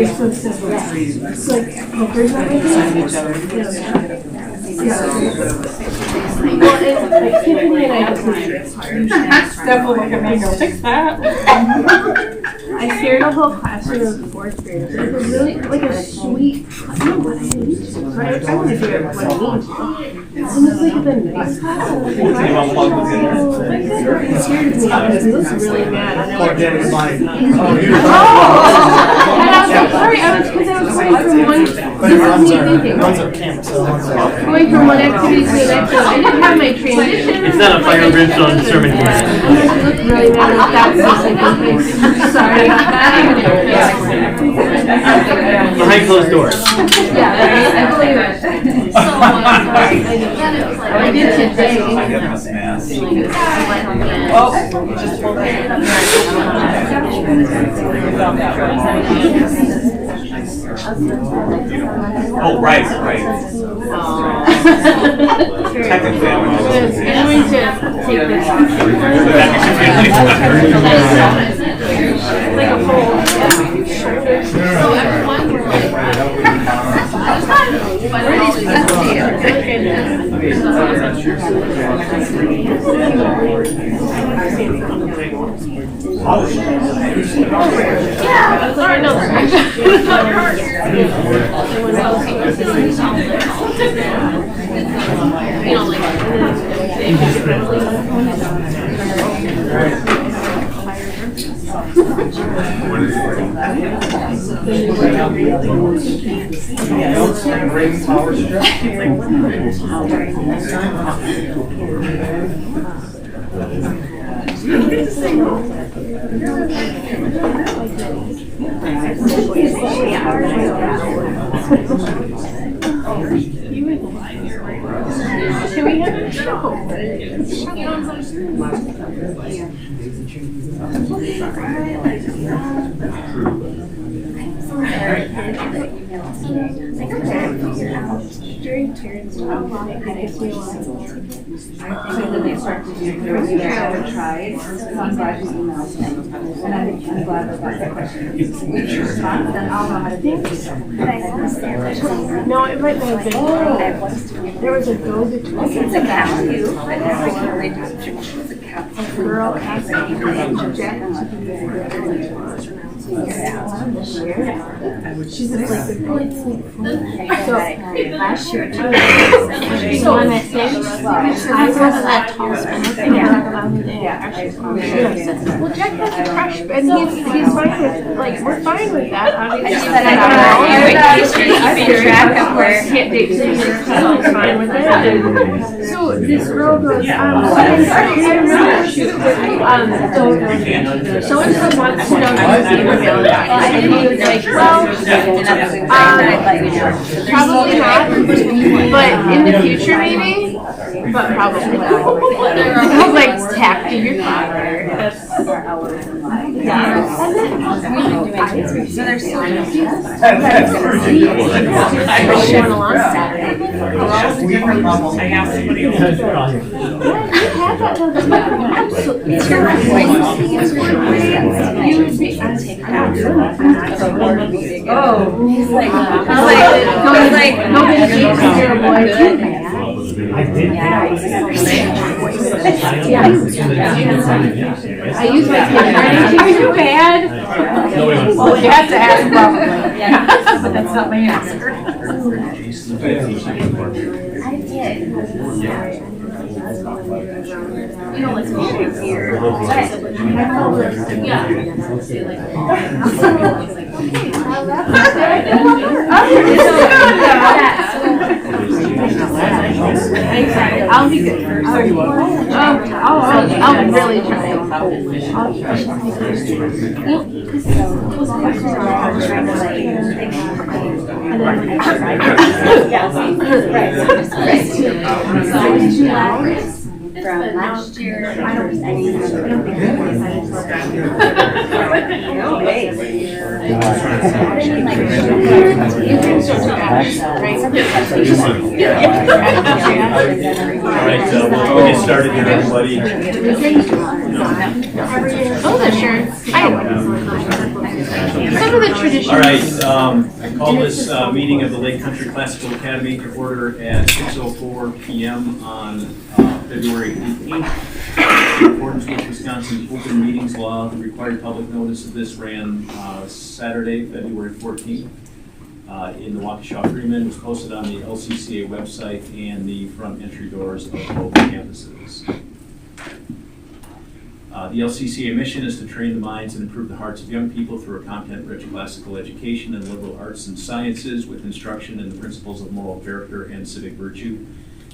you're supposed to. It's like poker's not really each other. Well, it's like Tiffany and I just Steph will look at me and go, fix that. I scared a whole classroom of fourth graders. It was really like a sweet. I don't know what I need to, but I want to do it when I need to. And it's like the nice class. He looks really mad. And I was like, sorry, I was because I was going from one. This is me thinking. Going from one activity to the next. I didn't have my transition. It's not a fire brimstone sermon tonight. And then she looked really mad. That's the second thing. Sorry. Behind closed doors. Yeah, I believe it. I did today. Oh, right. Technically, I'm going to take this. It's like a pole. So everyone were like, Can we have a show? During parents' it makes me laugh. So then they start to do tried. So I'm glad you emailed him. And I'm glad that that's the question. Then I'll know how to do it. No, it might not have been. There was a go-between. It's a cat. It's a cat. Girl she's like the really sweet. So last year too. So when I say I wasn't that tall, so I'm looking at well, Jack has a crush, and he's fine with we're fine with that. Obviously, I keep track of where can't date so he's fine with it. So this girl goes, so and so wants to know if you were Valentine's. And he was like, well, probably not, but in the future maybe, but probably not. He's like, tack to your father. So there's so many. Showing along Saturday. Different levels. I have somebody else. It's your voice. You would be. Oh, he's like, nobody thinks you're a boy. I did. I use my camera. Are you bad? Well, you have to ask probably. Yeah, but that's not my answer. I did. You know what's here? Yeah. I'll be good first. I'll really try. from last year. I don't think we decided All right, we'll get started here, everybody. Those insurance, some of the traditions. All right, I call this meeting of the Lake Country Classical Academy to order at 6:04 p.m. on February 18th. In accordance with Wisconsin Open Meetings Law, the required public notice of this ran Saturday, February 14th. In the Waukesha Freeman, was posted on the LCCA website and the front entry doors of both campuses. The LCCA mission is to train the minds and improve the hearts of young people through a content-rich classical education in liberal arts and sciences with instruction in the principles of moral character and civic virtue.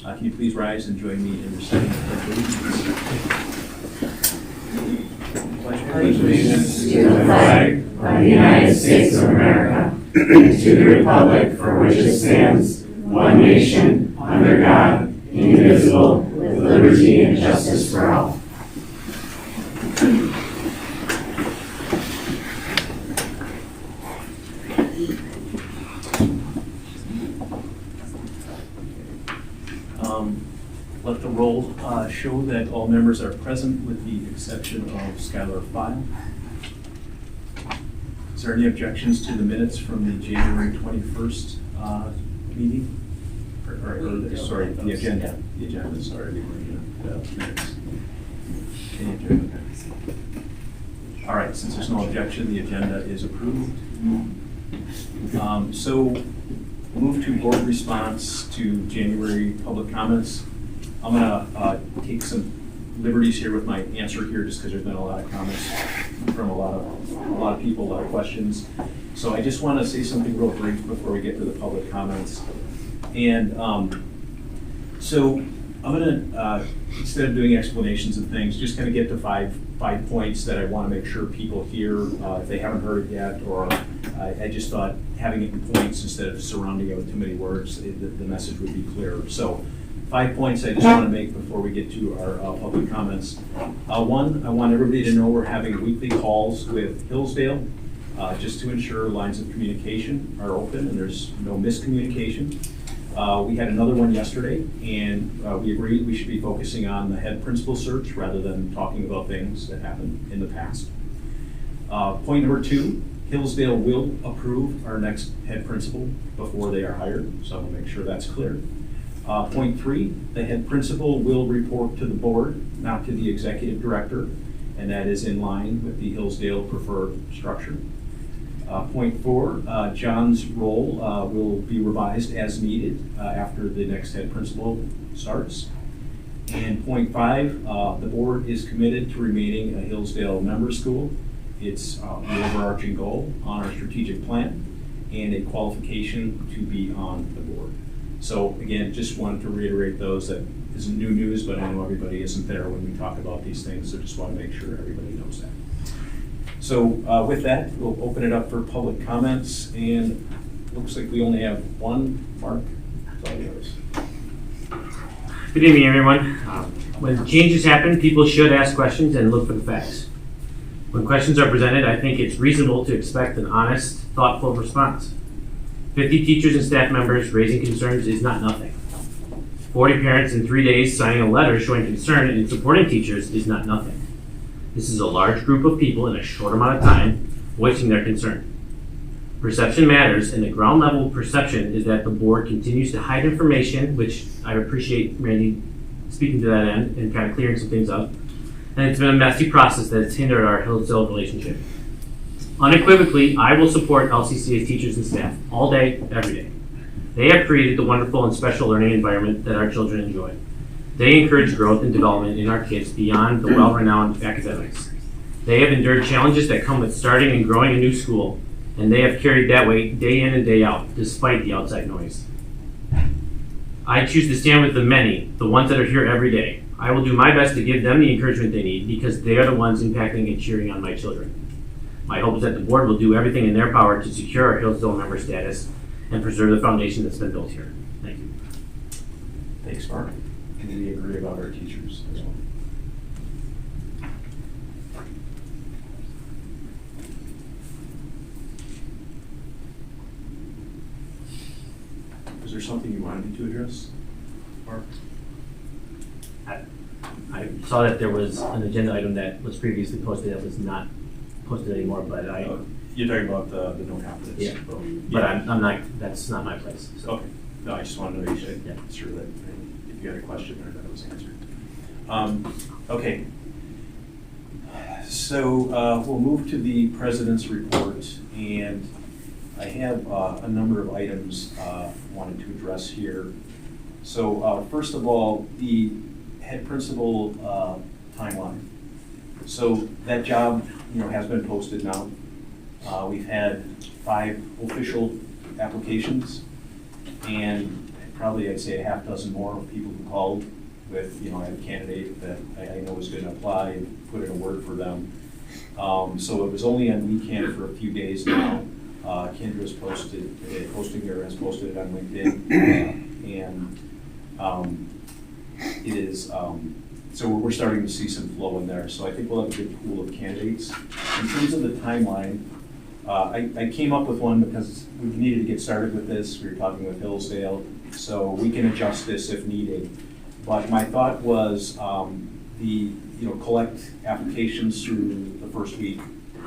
Can you please rise and join me in reciting the Pledge of Allegiance to the flag of the United States of America and to the republic for which it stands, one nation, under God, indivisible, with liberty and justice for all. Let the roll show that all members are present with the exception of Skylar File. Is there any objections to the minutes from the January 21st meeting? Sorry, the agenda. The agenda, sorry. The minutes. Any objections? All right, since there's no objection, the agenda is approved. So we'll move to board response to January public comments. I'm gonna take some liberties here with my answer here, just because there's been a lot of comments from a lot of people, a lot of questions. So I just want to say something real brief before we get to the public comments. And so I'm gonna instead of doing explanations of things, just kind of get to five points that I want to make sure people hear if they haven't heard it yet, or I just thought having it in points instead of surrounding it with too many words, the message would be clearer. So 5 points I just want to make before we get to our public comments. One, I want everybody to know we're having weekly calls with Hillsdale just to ensure lines of communication are open and there's no miscommunication. We had another one yesterday, and we agreed we should be focusing on the head principal search rather than talking about things that happened in the past. Point number 2, Hillsdale will approve our next head principal before they are hired, so I will make sure that's clear. Point 3, the head principal will report to the board, not to the executive director, and that is in line with the Hillsdale preferred structure. Point 4, John's role will be revised as needed after the next head principal starts. And point 5, the board is committed to remaining a Hillsdale member school. It's the overarching goal on our strategic plan and a qualification to be on the board. So again, just wanted to reiterate those. That isn't new news, but I know everybody isn't there when we talk about these things, so just want to make sure everybody knows that. So with that, we'll open it up for public comments, and looks like we only have one. Mark, it's all yours. Good evening, everyone. When changes happen, people should ask questions and look for the facts. When questions are presented, I think it's reasonable to expect an honest, thoughtful response. 50 teachers and staff members raising concerns is not nothing. 40 parents in 3 days signing a letter showing concern and supporting teachers is not nothing. This is a large group of people in a short amount of time voicing their concern. Perception matters, and the ground level perception is that the board continues to hide information, which I appreciate Randy speaking to that end and kind of clearing some things up. And it's been a messy process that has hindered our Hillsdale relationship. Unequivocally, I will support LCCA's teachers and staff all day, every day. They have created the wonderful and special learning environment that our children enjoy. They encourage growth and development in our kids beyond the well-renowned academics. They have endured challenges that come with starting and growing a new school, and they have carried that weight day in and day out, despite the outside noise. I choose to stand with the many, the ones that are here every day. I will do my best to give them the encouragement they need because they are the ones impacting and cheering on my children. My hope is that the board will do everything in their power to secure our Hillsdale member status and preserve the foundation that's been built here. Thank you. Thanks, Mark. And we agree about our teachers as well. Is there something you wanted me to address, Mark? I saw that there was an agenda item that was previously posted that was not posted anymore, but You're talking about the no confidence. Yeah. vote. but I'm not, that's not my place. So. Okay. No, I just wanted to make sure that if you had a question or that it was answered. Okay. So we'll move to the president's report, and I have a number of items wanted to address here. So first of all, the head principal timeline. So that job, has been posted now. We've had 5 official applications, and probably I'd say a half dozen more people who called with, I have a candidate that I know is going to apply and put in a word for them. So it was only on weekend for a few days now. Kendra's posting here has posted it on LinkedIn, and it is, so we're starting to see some flow in there. So I think we'll have a good pool of candidates. In terms of the timeline, I came up with one because we needed to get started with this. We were talking with Hillsdale, so we can adjust this if needed. But my thought was collect applications through the first week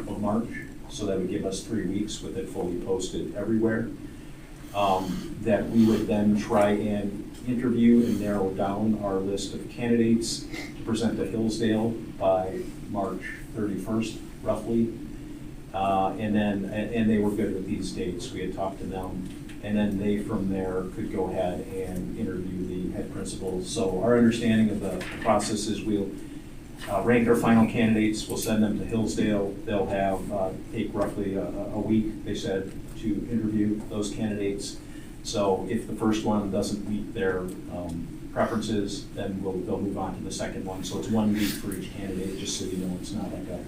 of March, so that would give us 3 weeks with it fully posted everywhere. That we would then try and interview and narrow down our list of candidates to present to Hillsdale by March 31st, roughly. And they were good with these dates. We had talked to them, and then they from there could go ahead and interview the head principals. So our understanding of the process is we'll rank our final candidates, we'll send them to Hillsdale. They'll have take roughly a week, they said, to interview those candidates. So if the first one doesn't meet their preferences, then they'll move on to the second one. So it's 1 week for each candidate, just so you know it's not like a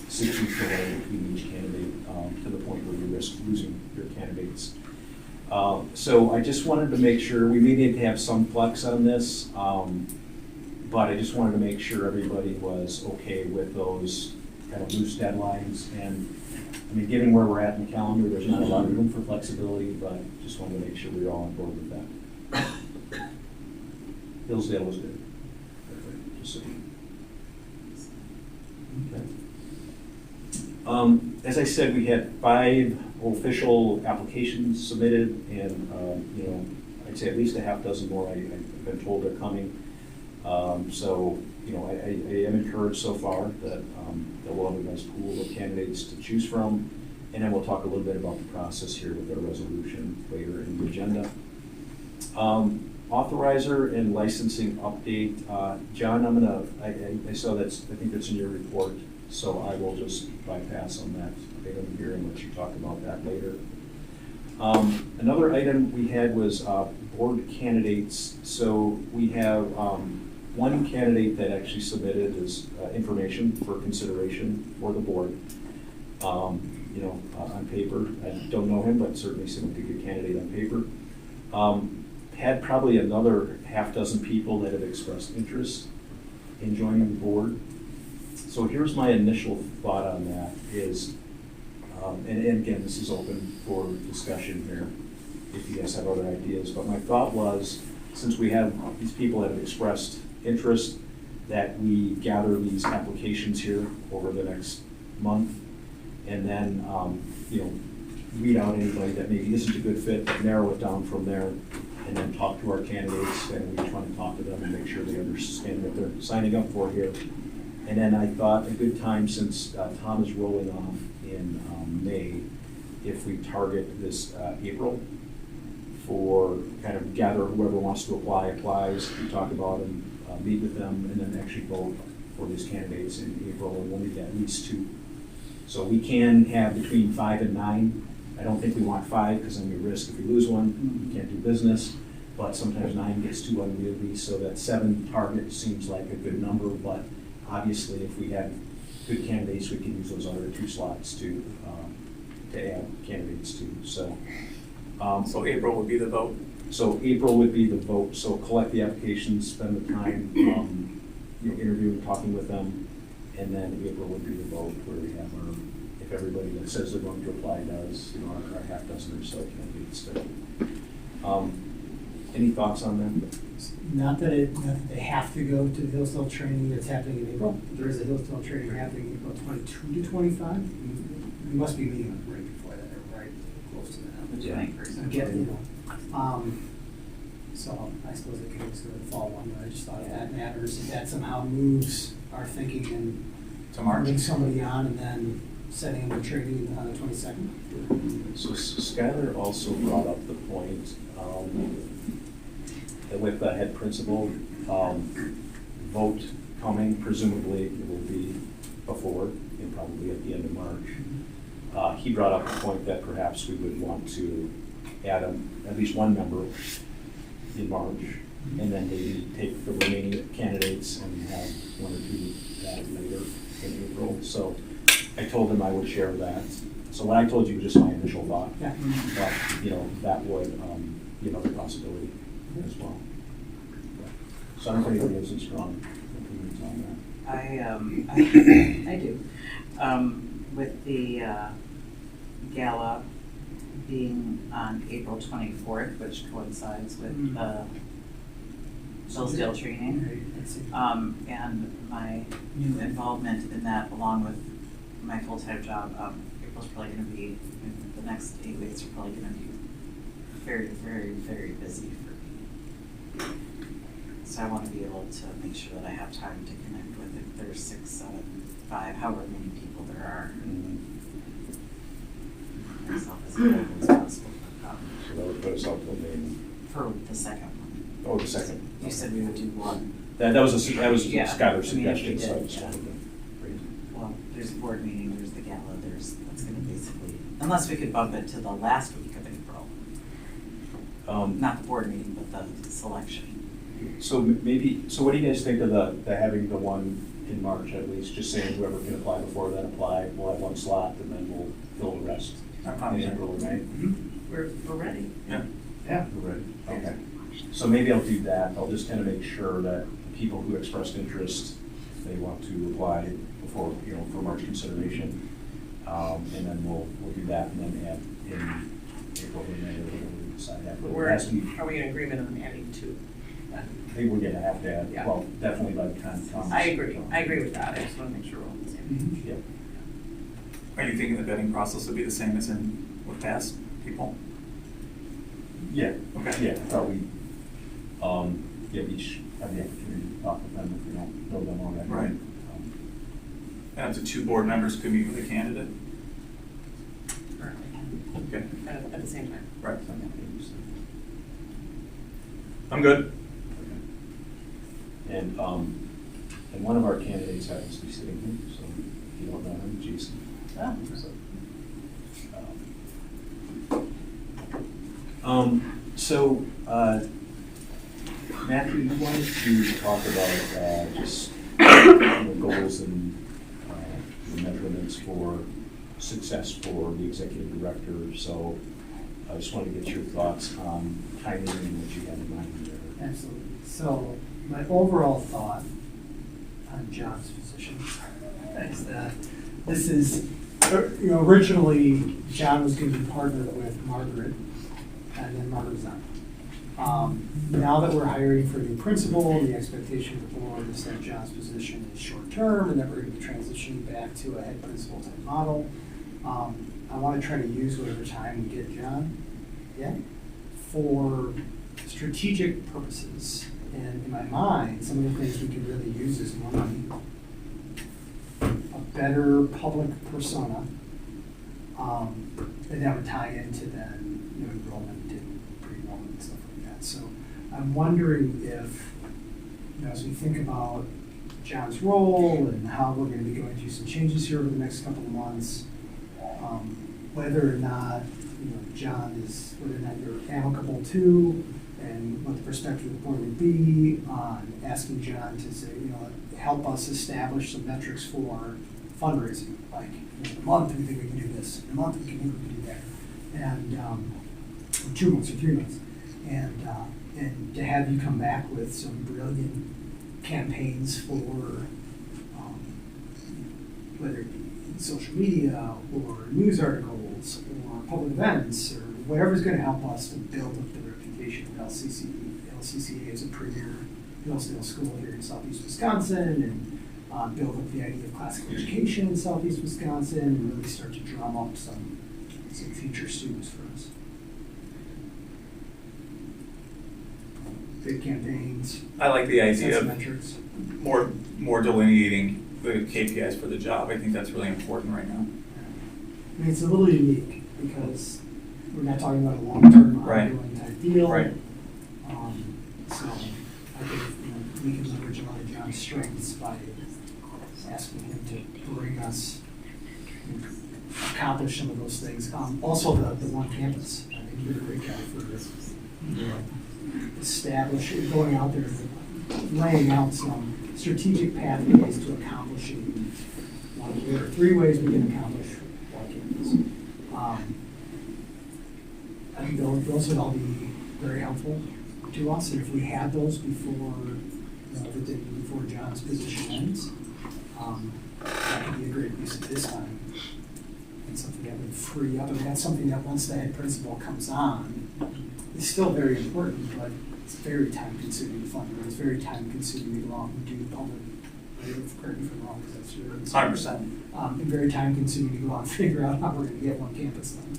6-week delay between each candidate to the point where you risk losing your candidates. So I just wanted to make sure, we may need to have some flex on this, but I just wanted to make sure everybody was okay with those kind of loose deadlines. And I mean, given where we're at in the calendar, there's not a lot of room for flexibility, but just wanted to make sure we were all on board with that. Hillsdale was good. Just so okay. As I said, we had 5 official applications submitted, and I'd say at least a half dozen more I've been told are coming. So I am encouraged so far that we'll have a nice pool of candidates to choose from, and then we'll talk a little bit about the process here with our resolution later in the agenda. Authorizer and licensing update. John, I saw I think that's in your report, so I will just bypass on that item here and let you talk about that later. Another item we had was board candidates. So we have one candidate that actually submitted his information for consideration for the board. On paper, I don't know him, but certainly seemed like a good candidate on paper. Had probably another half dozen people that have expressed interest in joining the board. So here's my initial thought on that is, and again, this is open for discussion here if you guys have other ideas, but my thought was, since we have these people that have expressed interest, that we gather these applications here over the next month, and then weed out anybody that maybe isn't a good fit, but narrow it down from there, and then talk to our candidates, and we try to talk to them and make sure they understand what they're signing up for here. And then I thought a good time, since Tom is rolling off in May, if we target this April for kind of gather whoever wants to apply, applies, we talk about them, meet with them, and then actually vote for these candidates in April, and we'll need at least 2. So we can have between 5 and 9. I don't think we want 5, because then we risk if we lose one, we can't do business. But sometimes 9 gets too unwieldy, so that 7 target seems like a good number. But obviously, if we have good candidates, we can use those other 2 slots to add candidates to. So April would be the vote? So April would be the vote, so collect the applications, spend the time, interviewing, talking with them, and then April would be the vote where we have our, if everybody that says they're going to apply does, our half dozen or so candidates. Any thoughts on that? Not that they have to go to the Hillsdale training that's happening in April. There is a Hillsdale training happening April 22 to 25. We must be meeting right before that, or right close to that. The 21st. Again, so I suppose it could always go to the fall one, but I just thought that matters. If that somehow moves our thinking and To March. bringing somebody on and then setting up the training on the 22nd. So Skylar also brought up the point that with the head principal, vote coming, presumably it will be before, and probably at the end of March. He brought up the point that perhaps we would want to add at least one member in March, and then maybe take the remaining candidates and have one or two added later in April. So I told him I would share that. So what I told you was just my initial thought. Yeah. But, that would be another possibility as well. So I don't think anybody has any strong opinions on that. I do. With the gala being on April 24th, which coincides with the Hillsdale training, and my new involvement in that, along with my full-time job, April's probably going to be, the next 8 weeks are probably going to be very, very, very busy for me. So I want to be able to make sure that I have time to connect with, if there's 6, 7, 5, however many people there are. Myself as available as possible. So that would put us up to maybe, For the second one. oh, the second. You said we would do one. That was Skylar's Yeah, suggestion, I mean, if we so I did, just yeah. wanted to raise it. Well, there's a board meeting, there's the gala, that's going to basically, unless we could bump it to the last week of April. Not the board meeting, but the selection. So what do you guys think of the having the one in March at least, just saying whoever can apply before then apply, we'll have one slot and then we'll fill the rest in April or May? We're ready. Yeah. Yeah. We're ready, okay. So maybe I'll do that, I'll just kind of make sure that people who expressed interest, if they want to apply before, for March consideration, and then we'll do that and then add in April or May or whatever we decide after. Are we in agreement on adding 2? I think we're gonna have to add, Yeah. well, definitely by the time Tom's. I agree with that, I just want to make sure we're all on the same page. Yeah. Are you thinking the vetting process would be the same as in with past people? Yeah, Okay. yeah, I thought we, each have the opportunity to talk with them if we don't know them already. Right. And up to 2 board members could meet with a candidate? Okay, At the same time. right. I'm good. And one of our candidates happens to be sitting here, so if you don't know him, Jason. So, Matthew, you wanted to talk about just goals and the measurements for success for the executive director. So I just want to get your thoughts on timing and what you had in mind there. Absolutely. So my overall thought on John's position is that this is, originally John was going to be partnered with Margaret, and then Margaret's not. Now that we're hiring for a new principal, the expectation of the board is that John's position is short-term and that we're going to be transitioning back to a head principal type model. I want to try to use whatever time we get John for strategic purposes. And in my mind, some of the things we could really use is more money, a better public persona, and that would tie into then enrollment and pre-enrollment and stuff like that. So I'm wondering if, as we think about John's role and how we're going to be going through some changes here over the next couple of months, whether or not John is, whether or not you're amicable to, and what the perspective of the board would be on asking John to say, help us establish some metrics for fundraising. Like, in a month we think we can do this, in a month we think we can do that, and 2 months or 3 months. And to have you come back with some brilliant campaigns for, whether it be in social media or news articles or public events or whatever's going to help us to build up the reputation of LCCA. LCCA is a premier Hillsdale school here in southeast Wisconsin, and build up the idea of classical education in southeast Wisconsin, and really start to drum up some future students for us. Big campaigns. I like the idea of metrics. more delineating the KPIs for the job. I think that's really important right now. I mean, it's a little unique because we're not talking about a long-term Right. ongoing type deal. Right. So I think we can leverage a lot of John's strengths by asking him to bring us, accomplish some of those things. Also, the one campus. I think you're a great guy for this. Establishing, going out there, laying out some strategic pathways to accomplishing one. There are 3 ways we can accomplish one campus. I think those would all be very helpful to us, and if we had those before John's position ends, that could be a great use of his time. And something that would free up, and that's something that once the head principal comes on, it's still very important, but it's very time consuming to fund it. It's very time consuming to go out and do public, correct me if I'm wrong, because that's really 100%. And very time consuming to go out and figure out how we're going to get one campus done.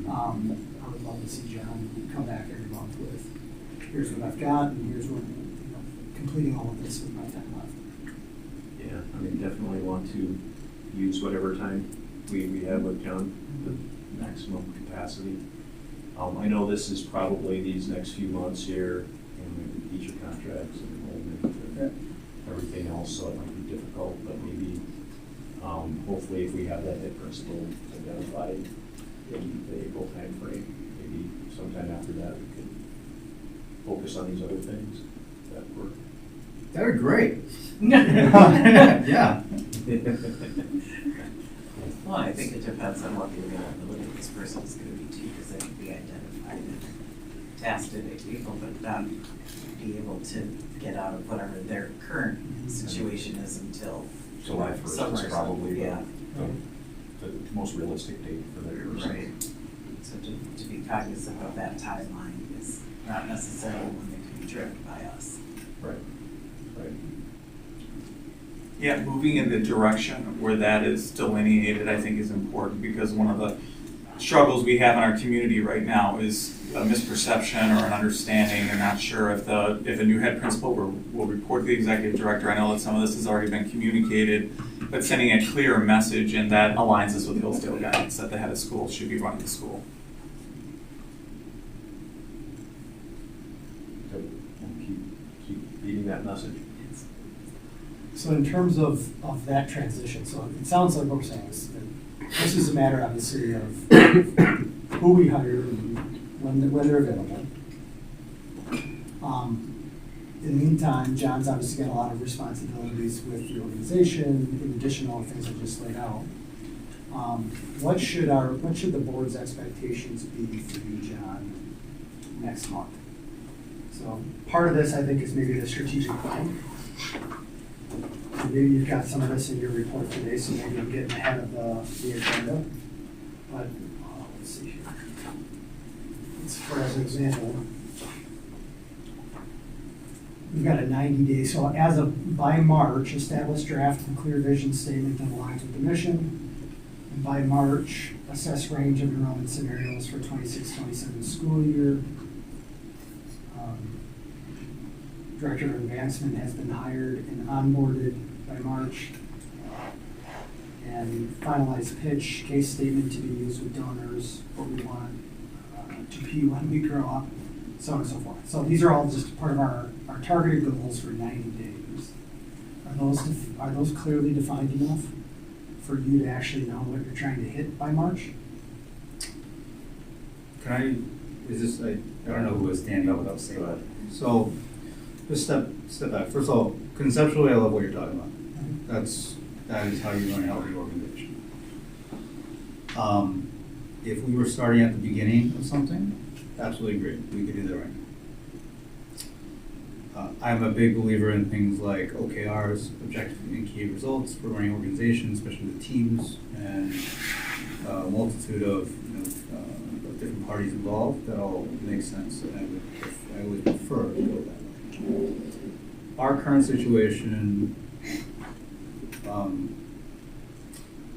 I would love to see John come back every month with, here's what I've got, and here's what, completing all of this with my time left. Yeah, I mean, definitely want to use whatever time we have with John, the maximum capacity. I know this is probably these next few months here, and teacher contracts and enrollment and everything else, so it might be difficult, but maybe, hopefully if we have that head principal identified in the April timeframe, maybe sometime after that we could focus on these other things that work. That'd be great. Yeah. Well, I think it depends on what the availability of this person is going to be too, because they can be identified and tasked at people, but not be able to get out of whatever their current situation is until July 1st summer. is probably Yeah. the most realistic date for their Right. So to be cognizant of that timeline is not necessarily when they can be driven by us. Right, right. Yeah, moving in the direction where that is delineated, I think is important, because one of the struggles we have in our community right now is a misperception or an understanding, and not sure if a new head principal will report to the executive director. I know that some of this has already been communicated, but sending a clear message, and that aligns us with Hillsdale guidance, that the head of school should be running the school. So we'll keep beating that message. So in terms of that transition, so it sounds like what we're saying is that this is a matter, obviously, of who we hire and when they're available. In the meantime, John's obviously got a lot of responsibilities with the organization, in addition to all the things I just laid out. What should the board's expectations be for you, John, next month? So part of this, I think, is maybe the strategic plan. Maybe you've got some of this in your report today, so maybe I'm getting ahead of the agenda. But let's see here. For as an example, we've got a 90-day, so by March, establish draft and clear vision statement that aligns with the mission. And by March, assess range of enrollment scenarios for 26-27 school year. Director of Advancement has been hired and onboarded by March. And finalize pitch, case statement to be used with donors, what we want to be when we grow up, so on and so forth. So these are all just part of our targeted goals for 90 days. Are those clearly defined enough for you to actually know what you're trying to hit by March? I don't know who was standing up without saying that. So, just step back. First of all, conceptually, I love what you're talking about. That is how you're going to help your organization. If we were starting at the beginning of something, absolutely great. We could do that right now. I'm a big believer in things like OKRs, objective and key results for running organizations, especially with teams, and a multitude of, of different parties involved. That all makes sense, and I would prefer to go that way. Our current situation, I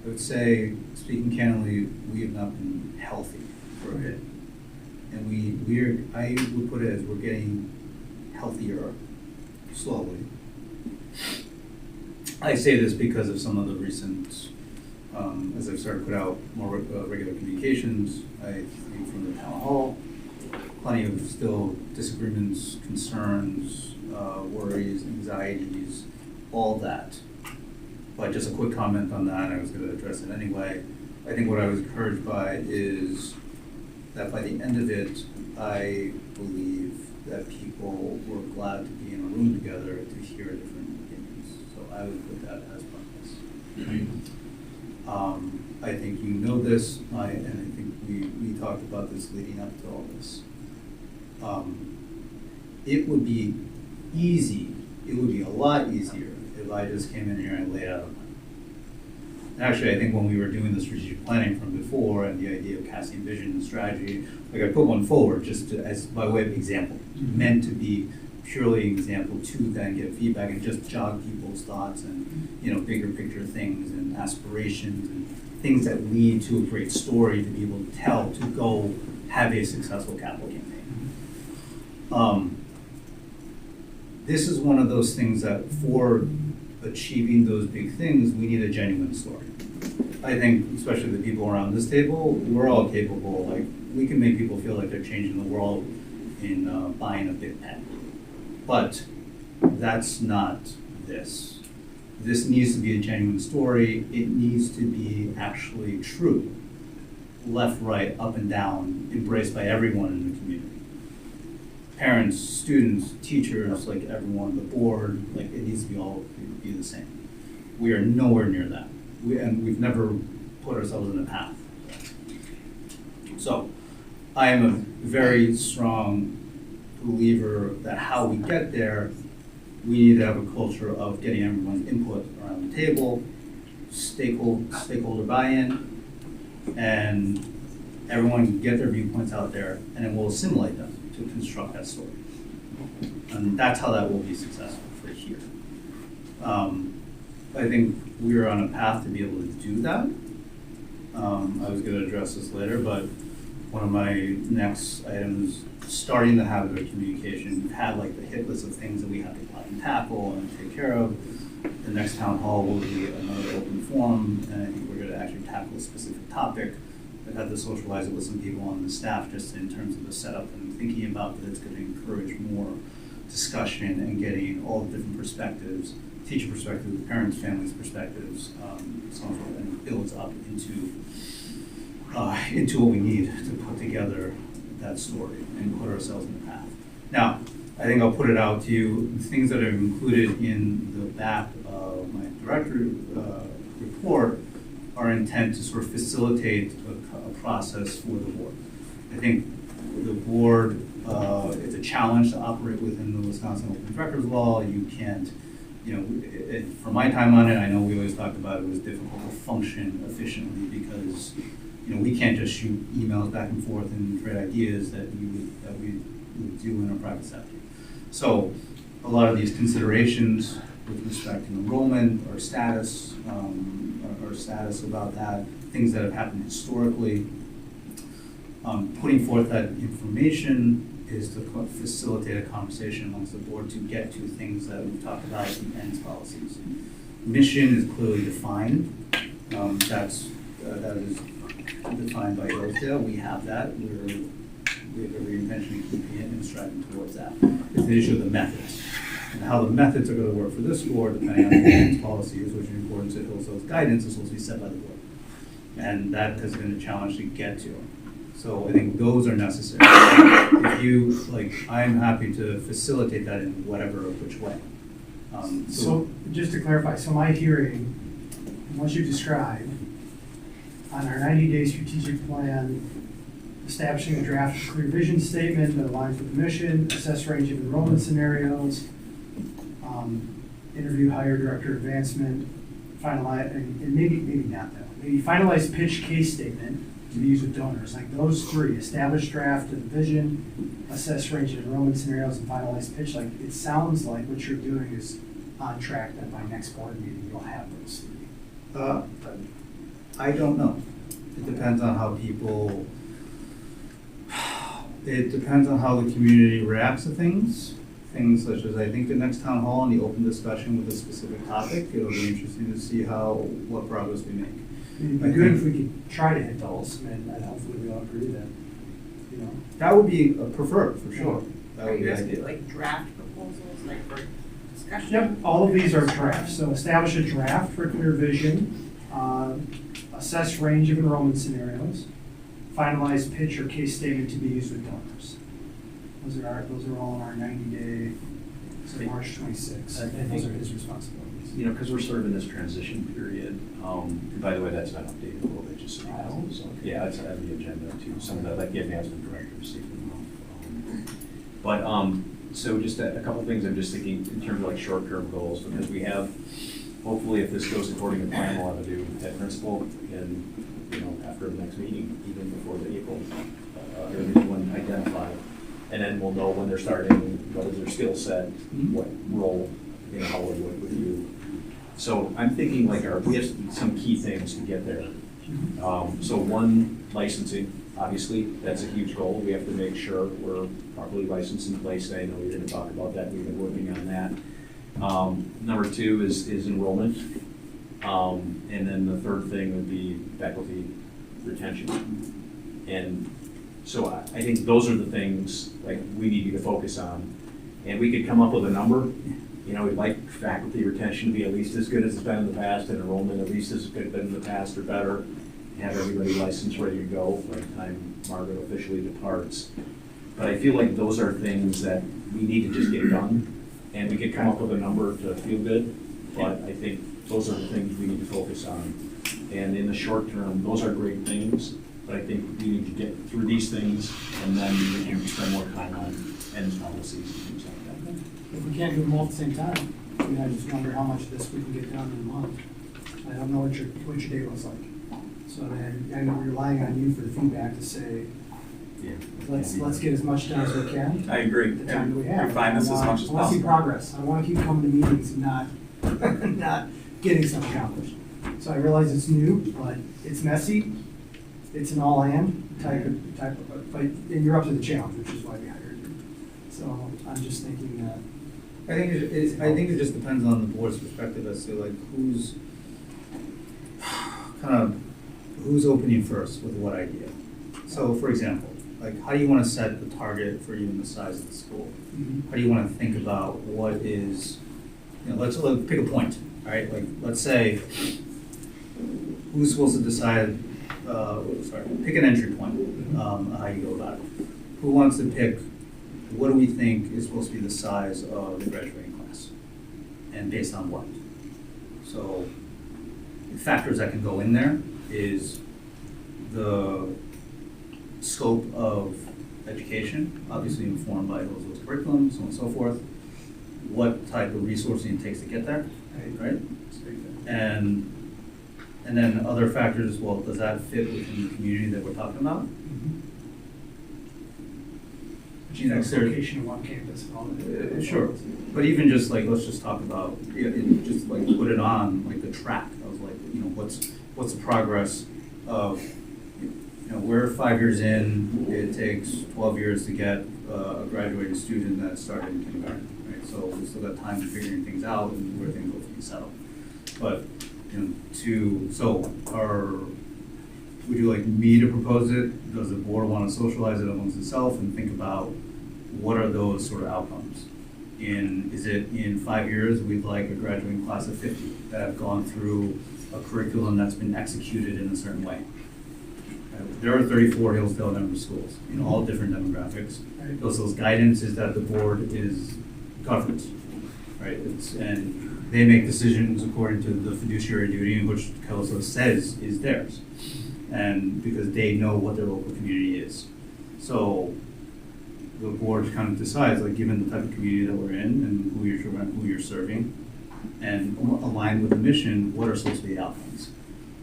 would say, speaking candidly, we have not been healthy for a bit. And I would put it as we're getting healthier slowly. I say this because of some of the recent, as I've started to put out more regular communications, I think from the town hall, plenty of still disagreements, concerns, worries, anxieties, all that. But just a quick comment on that, I was going to address it anyway. I think what I was encouraged by is that by the end of it, I believe that people were glad to be in a room together to hear different opinions. So I would put that as progress. I think you know this, and I think we talked about this leading up to all this. It would be easy, it would be a lot easier if I just came in here and laid out a plan. Actually, I think when we were doing the strategic planning from before and the idea of casting vision and strategy, like I put one forward just as by way of example, meant to be purely an example to then get feedback and just jog people's thoughts and bigger picture things and aspirations and things that lead to a great story to be able to tell to go have a successful capital campaign. This is one of those things that for achieving those big things, we need a genuine story. I think, especially the people around this table, we're all capable. Like, we can make people feel like they're changing the world in buying a big pen. But that's not this. This needs to be a genuine story. It needs to be actually true. Left, right, up and down, embraced by everyone in the community. Parents, students, teachers, like everyone, the board, like it needs to be the same. We are nowhere near that. We've never put ourselves in a path. So I am a very strong believer that how we get there, we need to have a culture of getting everyone's input around the table, stakeholder buy-in, and everyone can get their viewpoints out there, and then we'll assimilate them to construct that story. And that's how that will be successful for here. I think we're on a path to be able to do that. I was going to address this later, but one of my next items, starting the habit of communication. We've had like the hit list of things that we have to plan and tackle and take care of. The next town hall will be another open forum, and I think we're going to actually tackle a specific topic. I've had to socialize it with some people on the staff just in terms of the setup and thinking about that it's going to encourage more discussion and getting all the different perspectives, teacher perspectives, parents, families' perspectives, so on, and it builds up into what we need to put together that story and put ourselves in the path. Now, I think I'll put it out to you. The things that are included in the back of my director report are intent to sort of facilitate a process for the board. I think the board, it's a challenge to operate within the Wisconsin Open Records Law. You can't, from my time on it, I know we always talked about it was difficult to function efficiently because, we can't just shoot emails back and forth and trade ideas that we would do in a private sector. So a lot of these considerations with respect to enrollment or status, or status about that, things that have happened historically, putting forth that information is to facilitate a conversation amongst the board to get to things that we've talked about in ends policies. Mission is clearly defined. That is defined by Hillsdale. We have that. We have every intention of keeping it and striving towards that. It's the issue of the methods. And how the methods are going to work for this board, depending on the ends policies, which in accordance with Hillsdale's guidance, is supposed to be set by the board. And that has been a challenge to get to. So I think those are necessary. If you, I'm happy to facilitate that in which way. So just to clarify, so my hearing, what you described, on our 90-day strategic plan, establishing a draft clear vision statement that aligns with the mission, assess range of enrollment scenarios, interview, hire, director advancement, finalize, and maybe not that one, maybe finalize pitch case statement to be used with donors. Like those three: establish draft of the vision, assess range of enrollment scenarios, and finalize pitch. Like it sounds like what you're doing is on track that by next board meeting you'll have those three. I don't know. It depends on how people, it depends on how the community reacts to things. Things such as, I think, the next town hall and the open discussion with a specific topic. It'll be interesting to see what progress we make. It'd be good if we could try to hit those, and hopefully we all agree that, you know. That would be preferred, for sure. That Are would you be asking ideal. like draft proposals, like for discussion? Yep, all of these are drafts. So establish a draft for clear vision, assess range of enrollment scenarios, finalize pitch or case statement to be used with donors. Those are all in our 90-day, so March 26th. Those are his responsibilities. You know, because we're sort of in this transition period, and by the way, that's been updated a little bit, just so you know. So, yeah, it's on the agenda too, some of the, like the advancement directives. So just a couple of things I'm just thinking in terms of like short-term goals, because we have, hopefully if this goes according to plan, we'll have a new head principal in, you know, after the next meeting, even before the April, or the new one identified. And then we'll know when they're starting, what is their skill set, what role, you know, how we work with you. So I'm thinking like we have some key things to get there. So one, licensing, obviously, that's a huge goal. We have to make sure we're properly licensed in place. I know you're gonna talk about that, we've been working on that. Number two is enrollment. And then the third thing would be faculty retention. And so I think those are the things like we need you to focus on. And we could come up with a number. You know, we'd like faculty retention to be at least as good as it's been in the past, and enrollment at least as good as it's been in the past or better. Have everybody licensed, ready to go by the time Margaret officially departs. But I feel like those are things that we need to just get done, and we could come up with a number to feel good, but I think those are the things we need to focus on. And in the short term, those are great things, but I think we need to get through these things, and then we can spend more time on end policies and things like that. If we can't do them all at the same time, I mean, I just wonder how much of this we can get done in a month. I don't know what your day looks like. So then, I know we're relying on you for the feedback to say, let's get as much done as we can. I agree. The time that we have. Refine this as much as I want to see possible. progress. I want to keep coming to meetings and not getting something accomplished. So I realize it's new, but it's messy. It's an all-in type of, but and you're up to the challenge, which is why we hired you. So I'm just thinking that. I think it just depends on the board's perspective as to like who's opening first with what idea. So for example, like how do you want to set the target for even the size of the school? How do you want to think about what is, you know, let's pick a point, all right? Like let's say who's supposed to decide, pick an entry point, how you go about it. Who wants to pick, what do we think is supposed to be the size of the graduating class? And based on what? So the factors that can go in there is the scope of education, obviously informed by those curriculums, so on and so forth. What type of resourcing it takes to get there, right? And then other factors, well, does that fit within the community that we're talking about? Location of one campus and all that. Sure, but even just like, let's just talk about, just like put it on like the track of like, you know, what's the progress of, you know, we're 5 years in, it takes 12 years to get a graduating student that started in kindergarten, right? So we still got time to figuring things out and where things will be settled. But, you know, would you like me to propose it? Does the board want to socialize it amongst itself and think about what are those sort of outcomes? Is it in 5 years, we'd like a graduating class of 50 that have gone through a curriculum that's been executed in a certain way? There are 34 Hillsdale member schools in all different demographics. Those guidance is that the board governs, right? And they make decisions according to the fiduciary duty, which Kelso says is theirs. And because they know what their local community is. So the board kind of decides, like, given the type of community that we're in and who you're serving, and aligned with the mission, what are supposed to be the outcomes?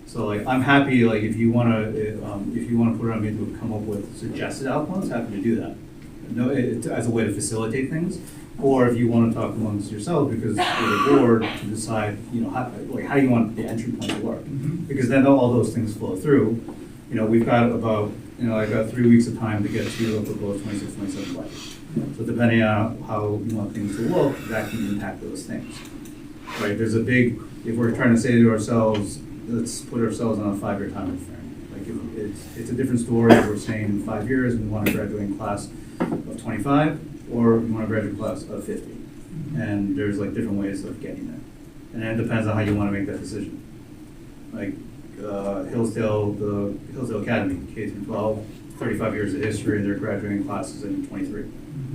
So like, I'm happy, like, if you wanna put it on me to come up with suggested outcomes, happy to do that. No, as a way to facilitate things, or if you wanna talk amongst yourselves, because for the board to decide, how you want the entry point to work. Because then all those things flow through. We've got about, I've got 3 weeks of time to get to a proposed 26, 27 budget. So depending on how you want things to look, that can impact those things. Right, there's a big, if we're trying to say to ourselves, let's put ourselves on a 5-year time frame. Like, it's a different story if we're saying in 5 years we want to graduate in class of 25, or we want to graduate class of 50. And there's like different ways of getting there. And then it depends on how you want to make that decision. Like Hillsdale Academy, K through 12, 35 years of history, their graduating class is in 23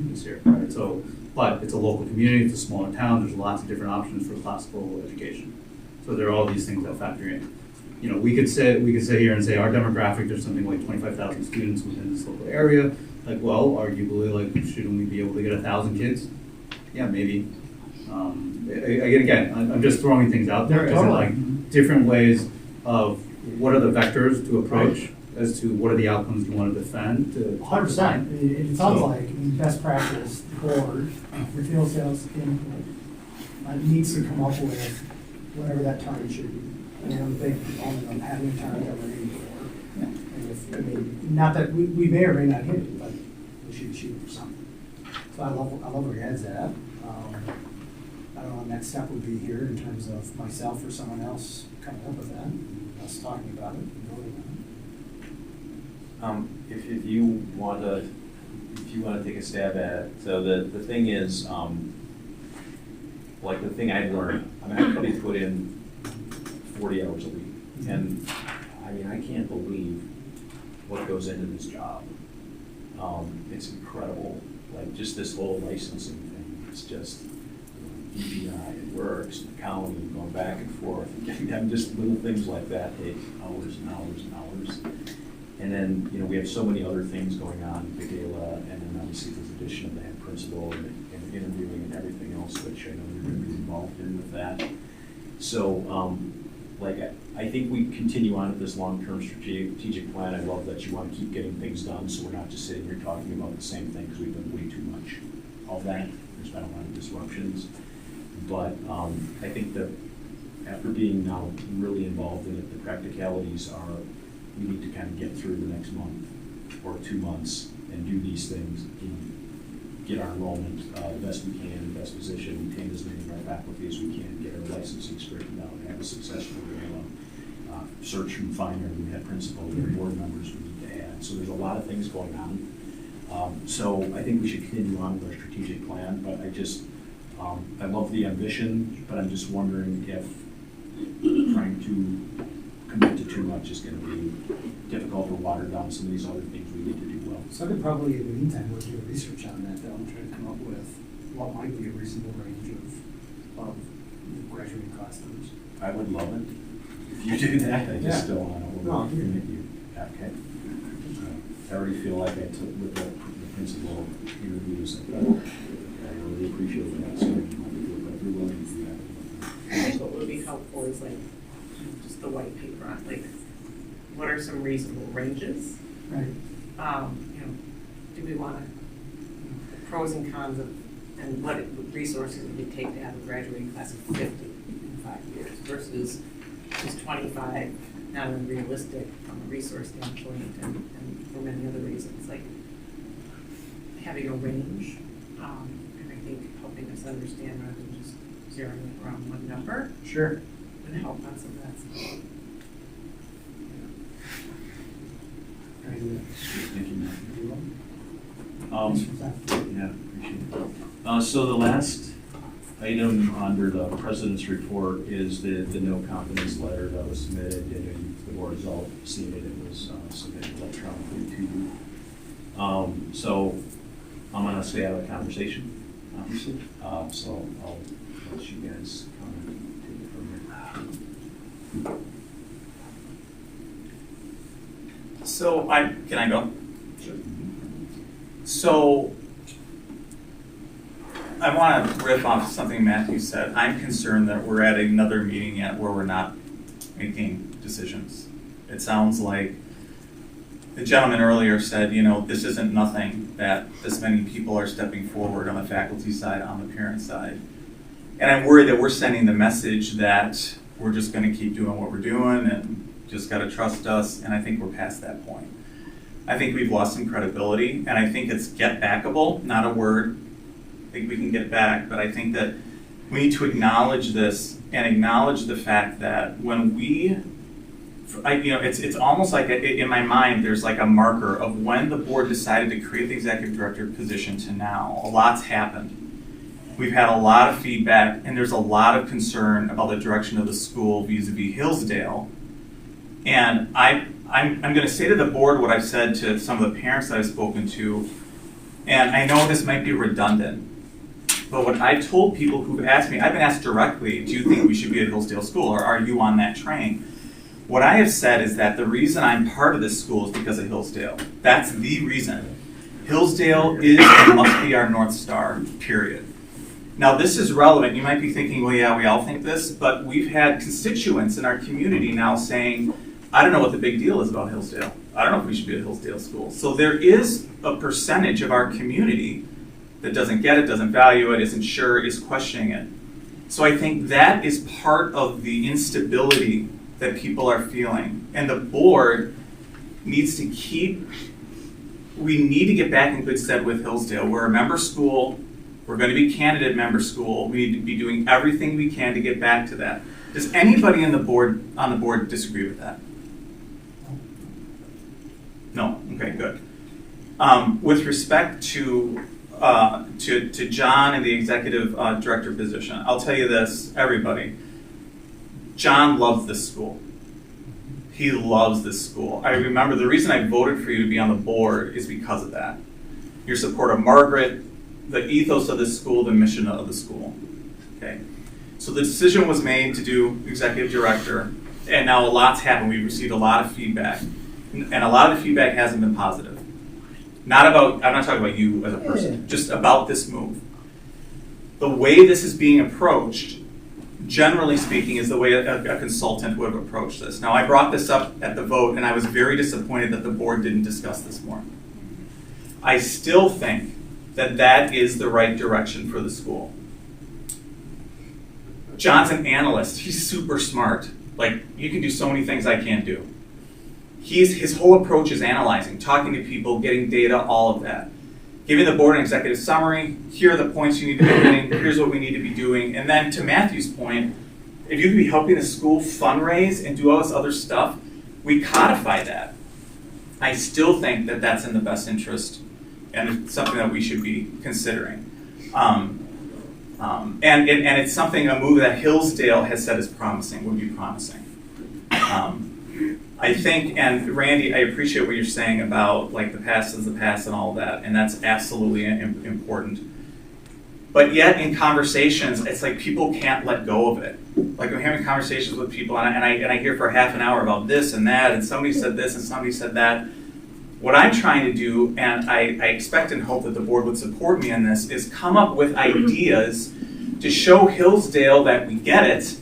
this year, right? So, but it's a local community, it's a smaller town, there's lots of different options for classical education. So there are all these things that factor in. We could sit here and say our demographic, there's something like 25,000 students within this local area. Like, well, arguably, like, shouldn't we be able to get 1,000 kids? Yeah, maybe. Again, I'm just throwing things out there as in, like, different ways of what are the vectors to approach as to what are the outcomes you want to defend. 100%. It sounds like, best practice, the board, your field sales needs to come up with whatever that target should be. And I'm a big proponent of having a target that we're aiming for. And not that we may or may not hit it, but we should shoot for something. So I love where your head's at. I don't know what the next step would be here in terms of myself or someone else coming up with that, us talking about it and voting on it. If you want to take a stab at it, so the thing is, like the thing I've learned, I probably put in 40 hours a week, and I can't believe what goes into this job. It's incredible, like just this whole licensing thing. It's just DPI, it works, the county, going back and forth. I'm just little things like that take hours and hours and hours. And then, we have so many other things going on, the gala, and then obviously there's addition of the head principal and interviewing and everything else, which I know you're going to be involved in with that. So, I think we continue on with this long-term strategic plan. I love that you want to keep getting things done, so we're not just sitting here talking about the same thing, because we've done way too much of that. There's been a lot of disruptions. But I think that after being now really involved in it, the practicalities are we need to kind of get through the next month or 2 months and do these things, get our enrollment the best we can, the best position, retain as many of our faculty as we can, get our licensing straightened out, have a successful search and find our new head principal, our board members we need to add. So there's a lot of things going on. So I think we should continue on with our strategic plan, but I love the ambition, but I'm just wondering if trying to commit to too much is going to be difficult or water down some of these other things we need to do well. So I could probably, in the meantime, we'll do research on that, though, and try to come up with what might be a reasonable range of graduating class numbers. I would love it if you do that. I just don't want to commit you. Okay. I already feel like I took with the principal interviews. I really appreciate that. So you're willing to do that. I think what would be helpful is just the white paper on what are some reasonable ranges? Right. Do we want the pros and cons of, and what resources it would take to have a graduating class of 50 in 5 years versus just 25, not unrealistic from a resource standpoint and for many other reasons, like having a range, and I think helping us understand rather than just zeroing in around one number. Sure. Would help on some of that stuff. Thank you, yeah, appreciate it. So the last item under the president's report is the no confidence letter that was submitted, and the board has all seen it. It was submitted electronically to you. So I'm going to stay out of the conversation, obviously. So I'll let you guys come and take it from here. So can I go? Sure. So I want to riff off something Matthew said. I'm concerned that we're at another meeting yet where we're not making decisions. It sounds like the gentleman earlier said, you know, this isn't nothing that this many people are stepping forward on the faculty side, on the parent side. And I'm worried that we're sending the message that we're just going to keep doing what we're doing and just got to trust us. And I think we're past that point. I think we've lost some credibility, and I think it's get backable, not a word. I think we can get back, but I think that we need to acknowledge this and acknowledge the fact that when we, it's almost like in my mind, there's like a marker of when the board decided to create the executive director position to now. A lot's happened. We've had a lot of feedback, and there's a lot of concern about the direction of the school vis-a-vis Hillsdale. And I'm going to say to the board what I've said to some of the parents that I've spoken to, and I know this might be redundant, but what I've told people who've asked me, I've been asked directly, do you think we should be at Hillsdale School, or are you on that train? What I have said is that the reason I'm part of this school is because of Hillsdale. That's the reason. Hillsdale is and must be our North Star, period. Now this is relevant. You might be thinking, well, yeah, we all think this, but we've had constituents in our community now saying, I don't know what the big deal is about Hillsdale. I don't know if we should be at Hillsdale School. So there is a percentage of our community that doesn't get it, doesn't value it, isn't sure, is questioning it. So I think that is part of the instability that people are feeling. And the board needs to we need to get back in good stead with Hillsdale. We're a member school. We're going to be candidate member school. We need to be doing everything we can to get back to that. Does anybody on the board disagree with that? No? Okay, good. With respect to John and the executive director position, I'll tell you this, everybody. John loves this school. He loves this school. I remember the reason I voted for you to be on the board is because of that. Your support of Margaret, the ethos of this school, the mission of the school. Okay. So the decision was made to do executive director, and now a lot's happened. We've received a lot of feedback, and a lot of the feedback hasn't been positive. I'm not talking about you as a person, just about this move. The way this is being approached, generally speaking, is the way a consultant would have approached this. Now, I brought this up at the vote, and I was very disappointed that the board didn't discuss this more. I still think that that is the right direction for the school. John's an analyst. He's super smart. Like, you can do so many things I can't do. His whole approach is analyzing, talking to people, getting data, all of that. Giving the board an executive summary, here are the points you need to be hitting, here's what we need to be doing. And then to Matthew's point, if you could be helping the school fundraise and do all this other stuff, we codify that. I still think that that's in the best interest, and it's something that we should be considering. And it's something, a move that Hillsdale has said is promising, would be promising. I think, and Randy, I appreciate what you're saying about like the past is the past and all that, and that's absolutely important. But yet in conversations, it's like people can't let go of it. Like I'm having conversations with people, and I hear for half an hour about this and that, and somebody said this and somebody said that. What I'm trying to do, and I expect and hope that the board would support me in this, is come up with ideas to show Hillsdale that we get it,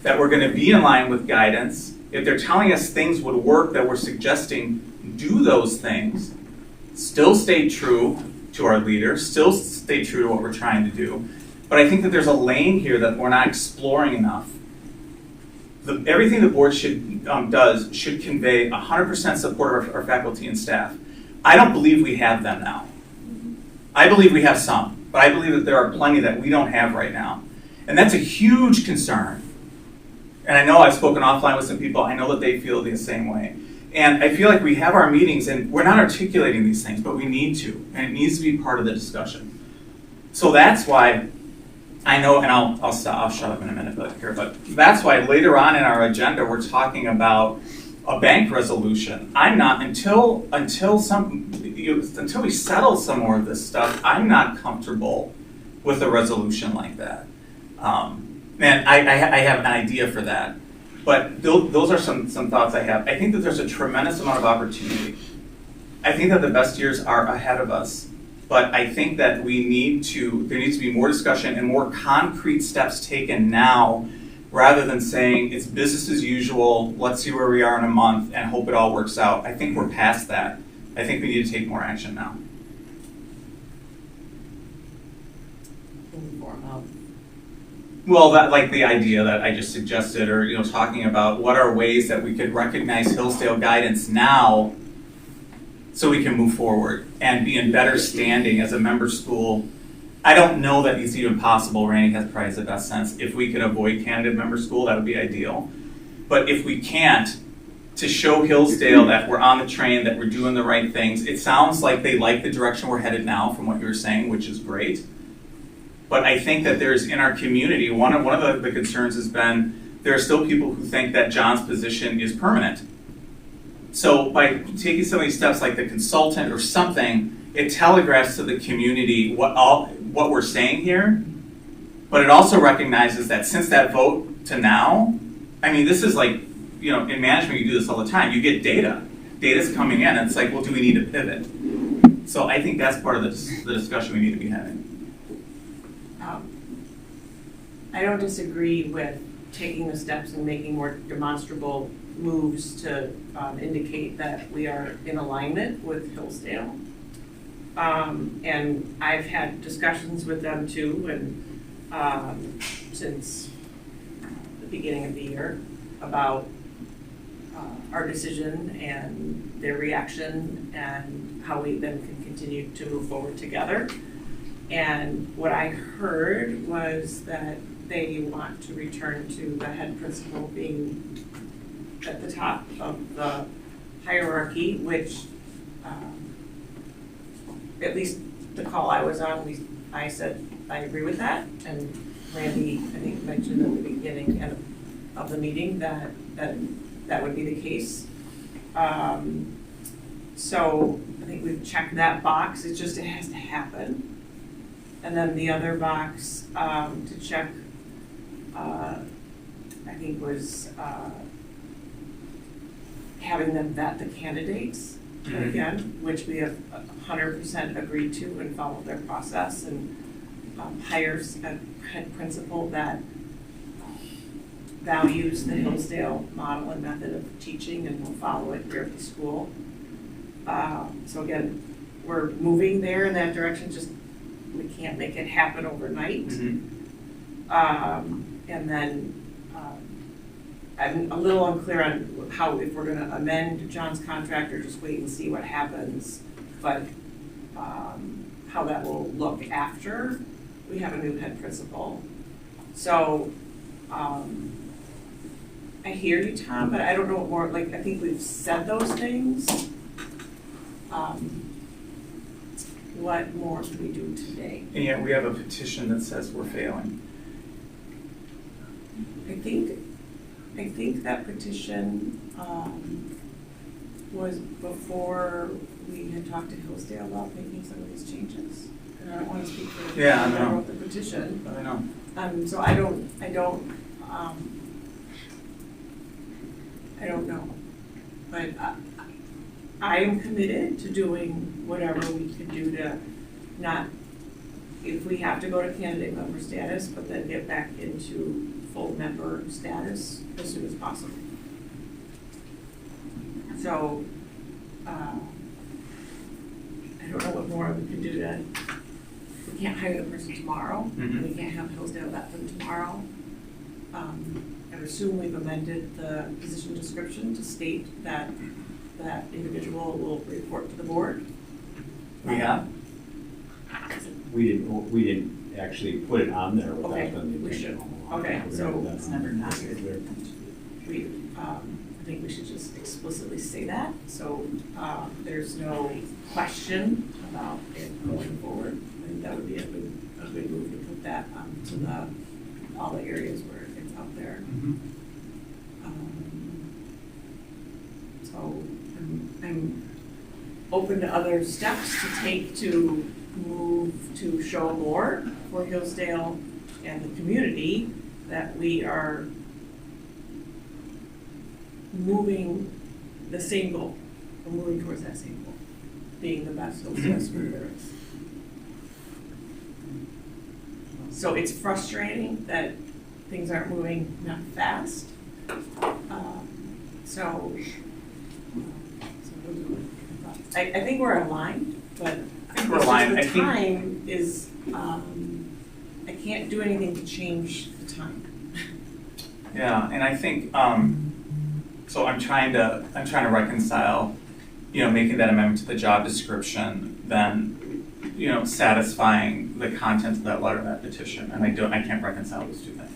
that we're going to be in line with guidance. If they're telling us things would work that we're suggesting, do those things. Still stay true to our leaders, still stay true to what we're trying to do. But I think that there's a lane here that we're not exploring enough. Everything the board does should convey 100% support of our faculty and staff. I don't believe we have them now. I believe we have some, but I believe that there are plenty that we don't have right now. And that's a huge concern. And I know I've spoken offline with some people, I know that they feel the same way. And I feel like we have our meetings and we're not articulating these things, but we need to, and it needs to be part of the discussion. So that's why I know, and I'll shut up in a minute but that's why later on in our agenda we're talking about a bank resolution. I'm not, until we settle some more of this stuff, I'm not comfortable with a resolution like that. And I have an idea for that. But those are some thoughts I have. I think that there's a tremendous amount of opportunity. I think that the best years are ahead of us, but I think that there needs to be more discussion and more concrete steps taken now, rather than saying it's business as usual, let's see where we are in a month and hope it all works out. I think we're past that. I think we need to take more action now. In the form of. Well, that, like the idea that I just suggested, or talking about what are ways that we could recognize Hillsdale guidance now so we can move forward and be in better standing as a member school. I don't know that it's even possible. Randy has probably the best sense. If we could avoid candidate member school, that would be ideal. But if we can't, to show Hillsdale that we're on the train, that we're doing the right things. It sounds like they like the direction we're headed now from what you were saying, which is great. But I think that there's, in our community, one of the concerns has been there are still people who think that John's position is permanent. So by taking some of these steps like the consultant or something, it telegraphs to the community what we're saying here, but it also recognizes that since that vote to now, I mean, this is like, in management you do this all the time. You get data. Data's coming in, and it's like, well, do we need to pivot? So I think that's part of the discussion we need to be having. I don't disagree with taking the steps and making more demonstrable moves to indicate that we are in alignment with Hillsdale. And I've had discussions with them too, and since the beginning of the year about our decision and their reaction and how we then can continue to move forward together. And what I heard was that they want to return to the head principal being at the top of the hierarchy, which at least the call I was on, I said I agree with that. And Randy, I think, mentioned at the beginning of the meeting that would be the case. So I think we've checked that box. It has to happen. And then the other box to check, I think, was having them vet the candidates again, which we have 100% agreed to and followed their process, and hires a head principal that values the Hillsdale model and method of teaching and will follow it here at the school. So again, we're moving there in that direction, just we can't make it happen overnight. And then I'm a little unclear on how, if we're gonna amend John's contract or just wait and see what happens, but how that will look after we have a new head principal. So I hear you, Tom, but I don't know what more, like, I think we've said those things. What more can we do today? And yet we have a petition that says we're failing. I think that petition was before we had talked to Hillsdale about making some of these changes. And I don't want to speak for the Yeah, people that I know. wrote the petition. I know. So I don't know. But I am committed to doing whatever we can do to not, if we have to go to candidate member status, but then get back into full member status as soon as possible. So I don't know what more we can do to, we can't hire the person tomorrow. We can't have Hillsdale vet them tomorrow. I assume we've amended the position description to state that that individual will report to the board. We have? We didn't actually put it on there without Okay, them. we should. Okay, so It's never not. I think we should just explicitly say that, so there's no question about it going forward. I think that would be a good move to put that to all the areas where it's up there. So I'm open to other steps to take to move to show more for Hillsdale and the community that we are moving the same goal. We're moving towards that same goal. being the best LCS group there is. So it's frustrating that things aren't moving not fast. So I think we're aligned, but we're aligned. the I think- time is, I can't do anything to change the time. Yeah, and I think, so I'm trying to reconcile, making that amendment to the job description, then, satisfying the content of that letter, that petition, and I can't reconcile those two things.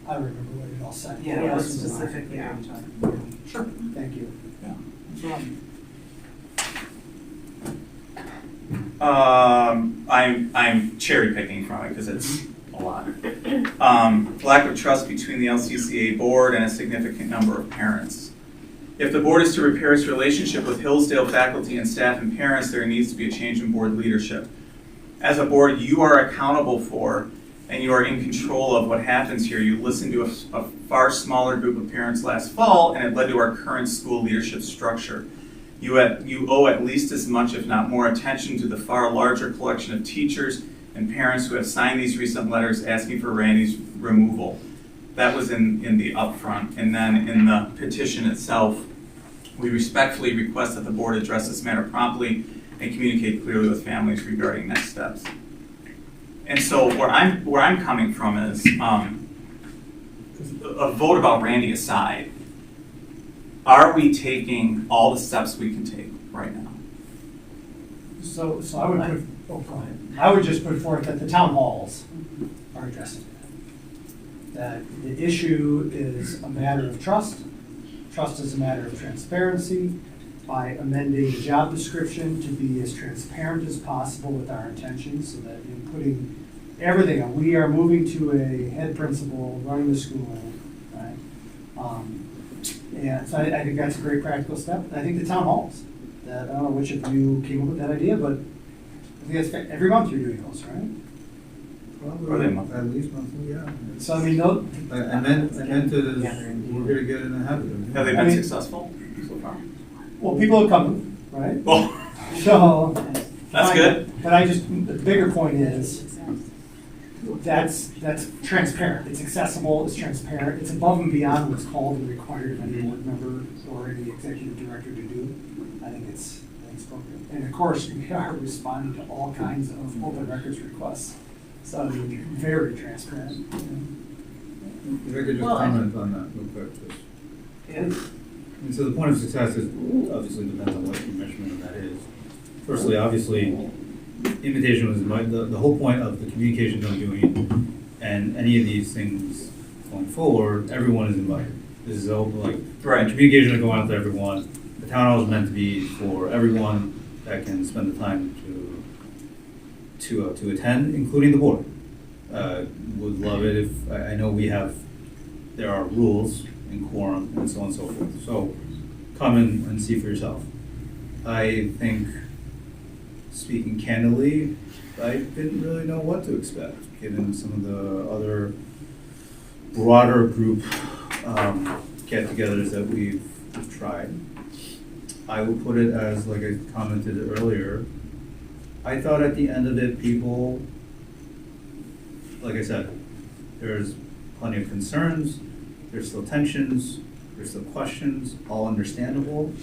I remember what it all said. Yeah, What it was else was on it? specifically Yeah. what we're talking about. Sure. Thank you. I'm cherry picking from it because it's a lot. Lack of trust between the LCCA board and a significant number of parents. If the board is to repair its relationship with Hillsdale faculty and staff and parents, there needs to be a change in board leadership. As a board, you are accountable for and you are in control of what happens here. You listened to a far smaller group of parents last fall, and it led to our current school leadership structure. You owe at least as much, if not more, attention to the far larger collection of teachers and parents who have signed these recent letters asking for Randy's removal. That was in the upfront. And then in the petition itself, we respectfully request that the board address this matter promptly and communicate clearly with families regarding next steps. And so where I'm coming from is a vote about Randy aside. Are we taking all the steps we can take right now? So I would put, oh, go ahead. I would just put forth that the town halls are addressing that. That the issue is a matter of trust. Trust is a matter of transparency. By amending the job description to be as transparent as possible with our intentions, so that in putting everything on, we are moving to a head principal running the school, right? And so I think that's a great practical step. I think the town halls, that, I don't know which of you came up with that idea, but I think that's every month you're doing those, right? Are they monthly? At least monthly, yeah. So I mean, no, I meant to, we're gonna get in the habit of it. Have they been successful so far? well, people have come, right? Well, So. that's good. But the bigger point is, that's transparent, it's accessible, it's transparent, it's above and beyond what's called and required of any board member or any executive director to do. I think it's appropriate. And of course, we are responding to all kinds of open records requests, so I mean, very transparent. If I could just comment on that real quick, just. Yeah. And so the point of success is obviously depends on what your measurement of that is. Firstly, obviously, invitation was the whole point of the communication I'm doing, and any of these things going forward, everyone is invited. This is like Right. communication is going out to everyone. The town hall is meant to be for everyone that can spend the time to attend, including the board. Would love it if I know there are rules and quorum and so on and so forth. So come and see for yourself. I think, speaking candidly, I didn't really know what to expect, given some of the other broader group get-togethers that we've tried. I will put it as, like I commented earlier, I thought at the end of it, people, like I said, there's plenty of concerns, there's still tensions, there's still questions, all understandable.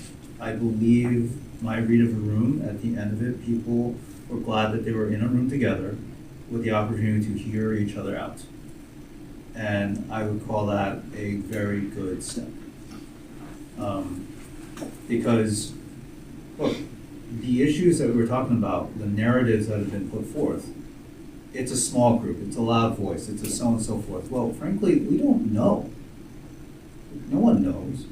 I believe my read of the room, at the end of it, people were glad that they were in a room together with the opportunity to hear each other out. And I would call that a very good step. Because, look, the issues that we were talking about, the narratives that have been put forth, it's a small group, it's a loud voice, it's a so on and so forth. Well, frankly, we don't know. No one knows.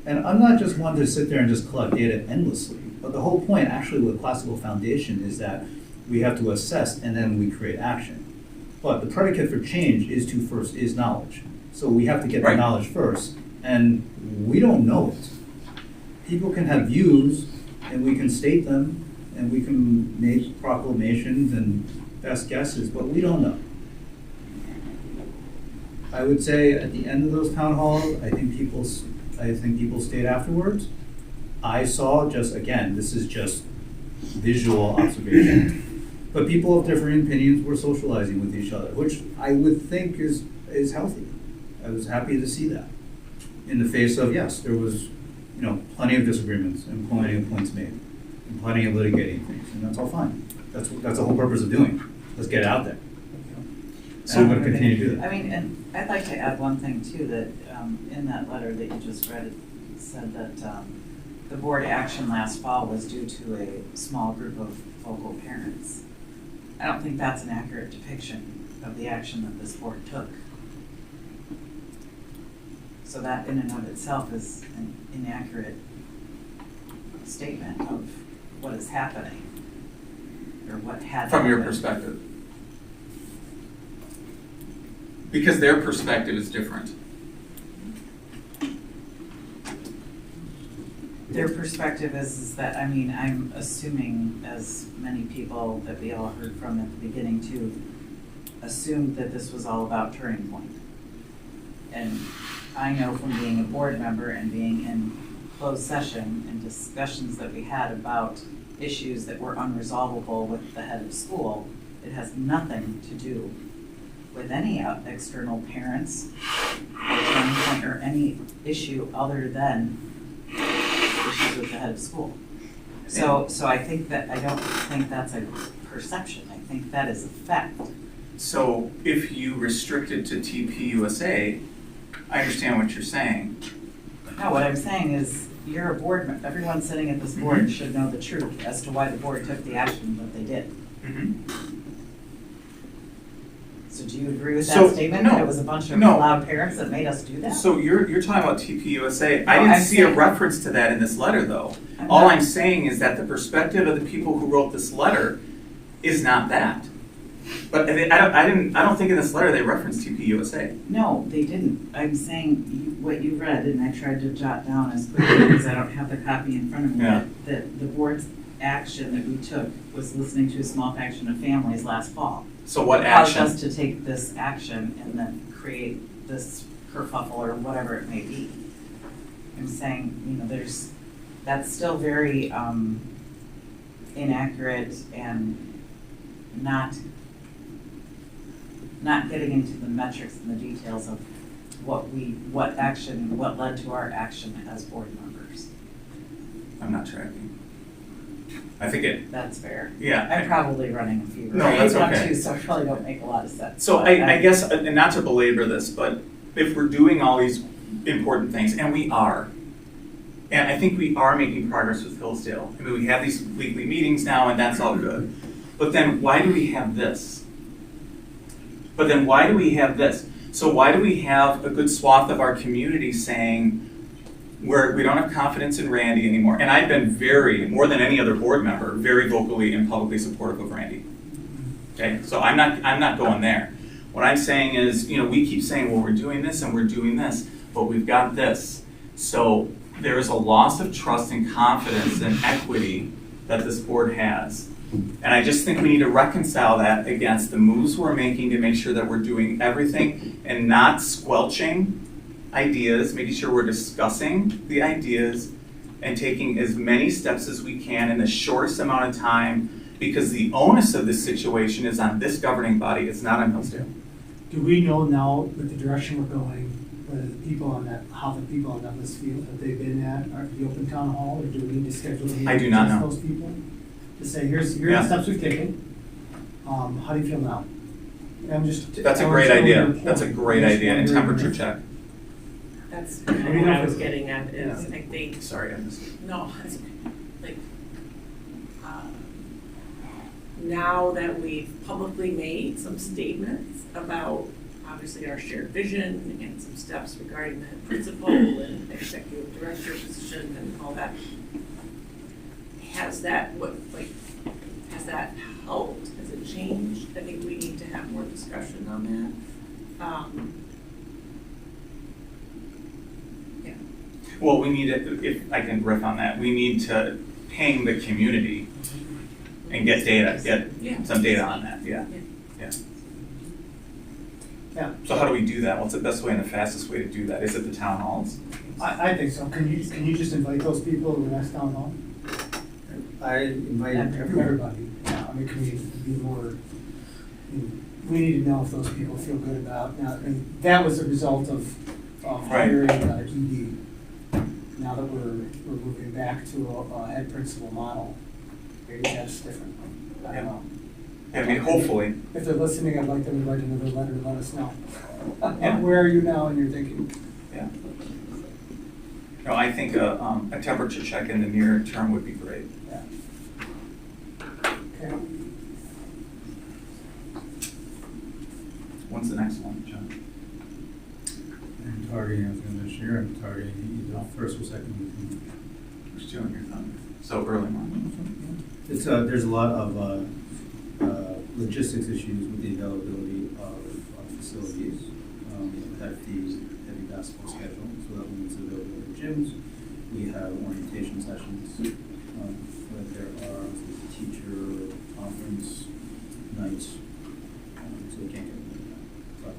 And I'm not just one to sit there and just collect data endlessly, but the whole point actually with classical foundation is that we have to assess and then we create action. But the predicate for change is knowledge. So we have to get the knowledge first, and we don't know it. People can have views, and we can state them, and we can make proclamations and best guesses, but we don't know. I would say at the end of those town halls, I think people I think people stayed afterwards. I saw just, again, this is just visual observation, but people of different opinions were socializing with each other, which I would think is healthy. I was happy to see that. In the face of, yes, there was, plenty of disagreements and plenty of points made and plenty of litigating things, and that's all fine. That's the whole purpose of doing it. Let's get it out there. And I'm going to continue to do that. I mean, and I'd like to add one thing too, that in that letter that you just read, it said that the board action last fall was due to a small group of vocal parents. I don't think that's an accurate depiction of the action that this board took. So that in and of itself is an inaccurate statement of what is happening, or what had From your happened. perspective. Because their perspective is different. Their perspective is that, I mean, I'm assuming, as many people that we all heard from at the beginning too, assumed that this was all about Turning Point. And I know from being a board member and being in closed session and discussions that we had about issues that were unresolvable with the head of school, it has nothing to do with any external parents or Turning Point or any issue other than issues with the head of school. So I think that, I don't think that's a perception. I think that is a fact. So if you restrict it to TPUSA, I understand what you're saying. No, what I'm saying is, you're a board member. Everyone sitting at this board should know the truth as to why the board took the action that they did. So do you agree with that statement, that it was a bunch of loud parents that made us do that? So you're talking about TPUSA. I didn't see a reference to that in this letter, though. All I'm saying is that the perspective of the people who wrote this letter is not that. But I don't think in this letter they referenced TPUSA. No, they didn't. I'm saying what you read, and I tried to jot down as quickly because I don't have the copy in front of me, that the board's action that we took was listening to a small faction of families last fall. So what action? Caused us to take this action and then create this kerfuffle or whatever it may be. I'm saying, that's still very inaccurate and not getting into the metrics and the details of what led to our action as board members. I'm not tracking. I think That's fair. Yeah. I'm probably running a few. No, that's okay. Too, so I probably don't make a lot of sense. So I guess, and not to belabor this, but if we're doing all these important things, and we are, and I think we are making progress with Hillsdale. I mean, we have these weekly meetings now, and that's all good. But then why do we have this? So why do we have a good swath of our community saying we don't have confidence in Randy anymore? And I've been more than any other board member, very vocally and publicly supportive of Randy. Okay, so I'm not going there. What I'm saying is, we keep saying, well, we're doing this and we're doing this, but we've got this. So there is a loss of trust and confidence and equity that this board has. And I just think we need to reconcile that against the moves we're making to make sure that we're doing everything and not squelching ideas, making sure we're discussing the ideas and taking as many steps as we can in the shortest amount of time, because the onus of this situation is on this governing body, it's not on Hillsdale. Do we know now with the direction we're going, whether the people on that list feel that they've been at the open town hall, or do we need to schedule a meeting I do not with know. those people? To say, here's the steps we've taken, how do you feel now? That's a great idea. That's a great idea, and temperature check. That's what I was getting at, is I think. Sorry, I missed it. No, it's like, now that we've publicly made some statements about obviously our shared vision and some steps regarding the principal and executive director position and all that, has that helped? Has it changed? I think we need to have more discussion on that. Well, we need to, if I can riff on that, we need to ping the community and get some data on that, yeah. Yeah. So how do we do that? What's the best way and the fastest way to do that? Is it the town halls? I think so. Can you just invite those people to the next town hall? I invited everyone. Everybody, yeah, I mean, can we be more, we need to know if those people feel good about, now, and that was a result of hiring ED. Now that we're moving back to a head principal model, maybe that's different, I don't know. I mean, hopefully. If they're listening, I'd like them to write another letter and let us know. Yeah. Where are you now in your thinking? Yeah. No, I think a temperature check in the near term would be great. Yeah. Okay. When's the next one, John? I'm targeting, I was gonna this year, I'm targeting either first or second week. Who's doing your thumb? So early morning. It's, there's a lot of logistics issues with the availability of facilities. We have the heavy basketball schedule, so that limits the availability of gyms. We have orientation sessions, where there are teacher conference nights, so we can't get into that.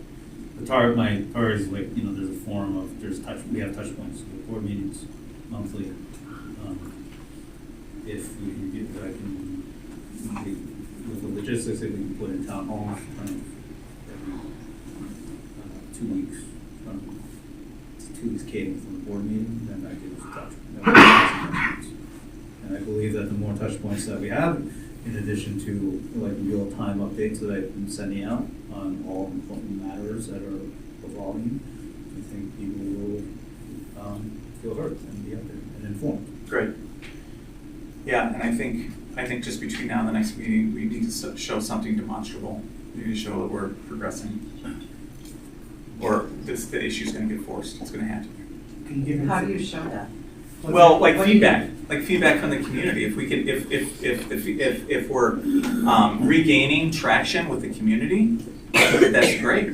But my target is like, there's a form of, we have touch points, we have board meetings monthly. If we can get that, with the logistics that we can put in town hall, every 2 weeks, 2 weeks cadence from the board meeting, then that gives touch. And I believe that the more touch points that we have, in addition to like real-time updates that I've been sending out on all important matters that are evolving, I think people will feel heard and be up there and informed. Great. Yeah, and I think just between now and the next meeting, we need to show something demonstrable. We need to show that we're progressing. Or the issue's gonna get forced, it's gonna have to. Can you give me How do you show that? Well, like feedback from the community. If we can, if we're regaining traction with the community, that's great.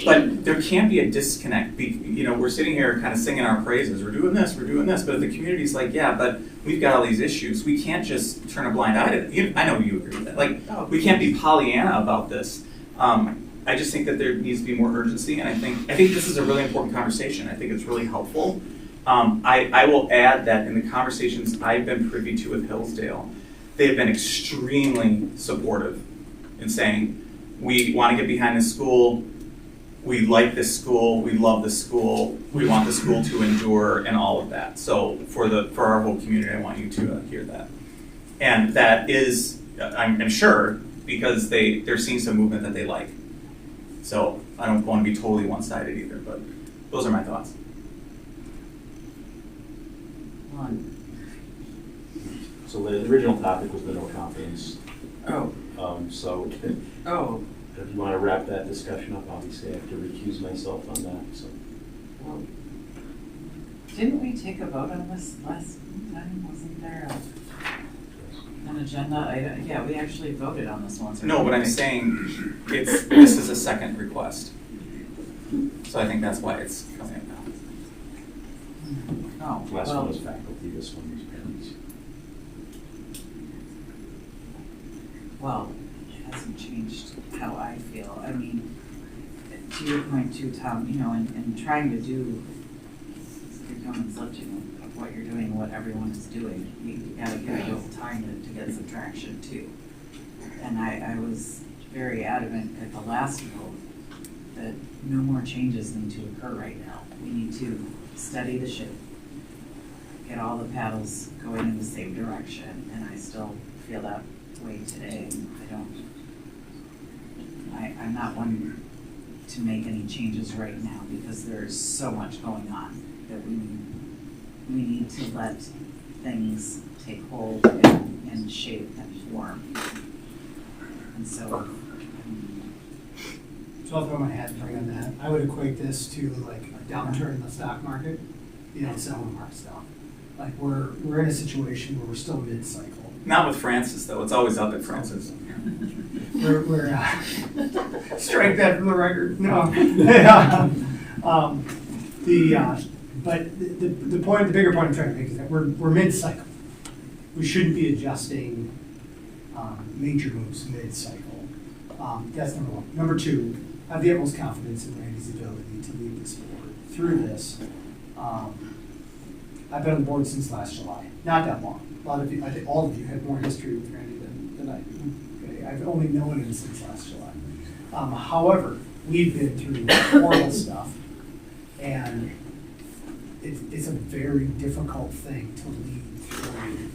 But there can't be a disconnect. We're sitting here kind of singing our praises. We're doing this, but if the community's like, yeah, but we've got all these issues, we can't just turn a blind eye to it. I know you agree with that. Like, we can't be Pollyanna about this. I just think that there needs to be more urgency, and I think this is a really important conversation. I think it's really helpful. I will add that in the conversations I've been privy to with Hillsdale, they have been extremely supportive in saying, we want to get behind this school, we like this school, we love this school, we want the school to endure, and all of that. So for our whole community, I want you to hear that. And that is, I'm sure, because they're seeing some movement that they like. So I don't want to be totally one-sided either, but those are my thoughts. So the original topic was the no confidence. Oh. So if you want to wrap that discussion up, obviously I have to recuse myself on that. So. Well, didn't we take a vote on this last time? Wasn't there an agenda item? Yeah, we actually voted on this once. No, but I'm saying this is a second request. So I think that's why it's coming up now. Oh, Last one was faculty, this one was parents. Well, it hasn't changed how I feel. I mean, to your point too, Tom, in trying to do Commons lifting of what you're doing, what everyone is doing, you gotta give it a little time to get some traction too. And I was very adamant at the last vote that no more changes need to occur right now. We need to steady the ship, get all the paddles going in the same direction, and I still feel that way today. I'm not one to make any changes right now because there's so much going on that we need to let things take hold and shape and form. And so I'll throw my hat in the ring on that. I would equate this to like a downturn in the stock market. You don't sell more stuff. Like we're in a situation where we're still mid-cycle. Not with Francis though. It's always up at Francis. We're strike that from the record. No. But the point, the bigger point I'm trying to make is that we're mid-cycle. We shouldn't be adjusting major moves mid-cycle. That's number one. Number two, I have the utmost confidence in Randy's ability to lead this board through this. I've been on the board since last July, not that long. A lot of you, I think all of you have more history with Randy than I do. Okay, I've only known him since last July. However, we've been through horrible stuff, and it's a very difficult thing to lead through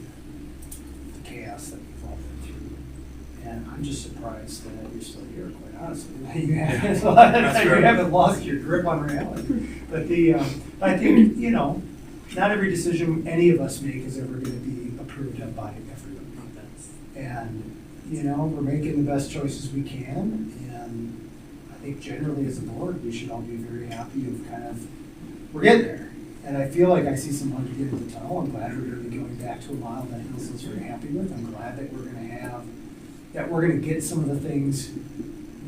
the chaos that we've all been through. And I'm just surprised that you're still here, quite honestly. You haven't lost your grip on reality. But I think, you know, not every decision any of us make is ever going to be approved of by everyone. And, you know, we're making the best choices we can, and I think generally as a board, we should all be very happy of kind of, we're getting there. And I feel like I see some light at the end of the tunnel. I'm glad we're going to be going back to a model that Hillsdale's very happy with. I'm glad that we're going to get some of the things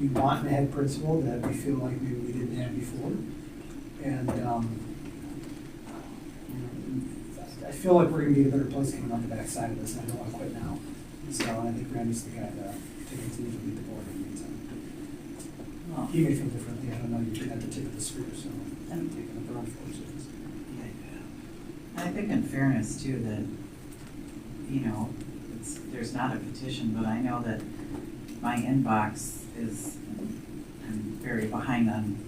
we want in the head principle that we feel like maybe we didn't have before. And I feel like we're going to be in a better place coming out the backside of this, and I don't want to quit now. So I think Randy's the guy to continue to lead the board in the meantime. Well, he may feel differently. I don't know. You've been at the tip of the spear, so I'm taking the broad forces. I think in fairness too that, you know, there's not a petition, but I know that my inbox is, I'm very behind on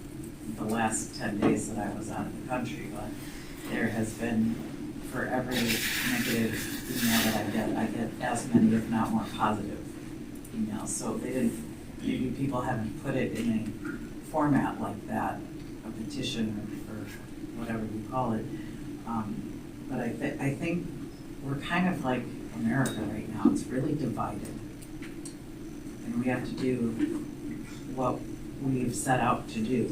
the last 10 days that I was out of the country, but there has been, for every negative email that I get as many, if not more, positive emails. So they didn't, maybe people haven't put it in a format like that, a petition or whatever you call it. But I think we're kind of like America right now. It's really divided. And we have to do what we've set out to do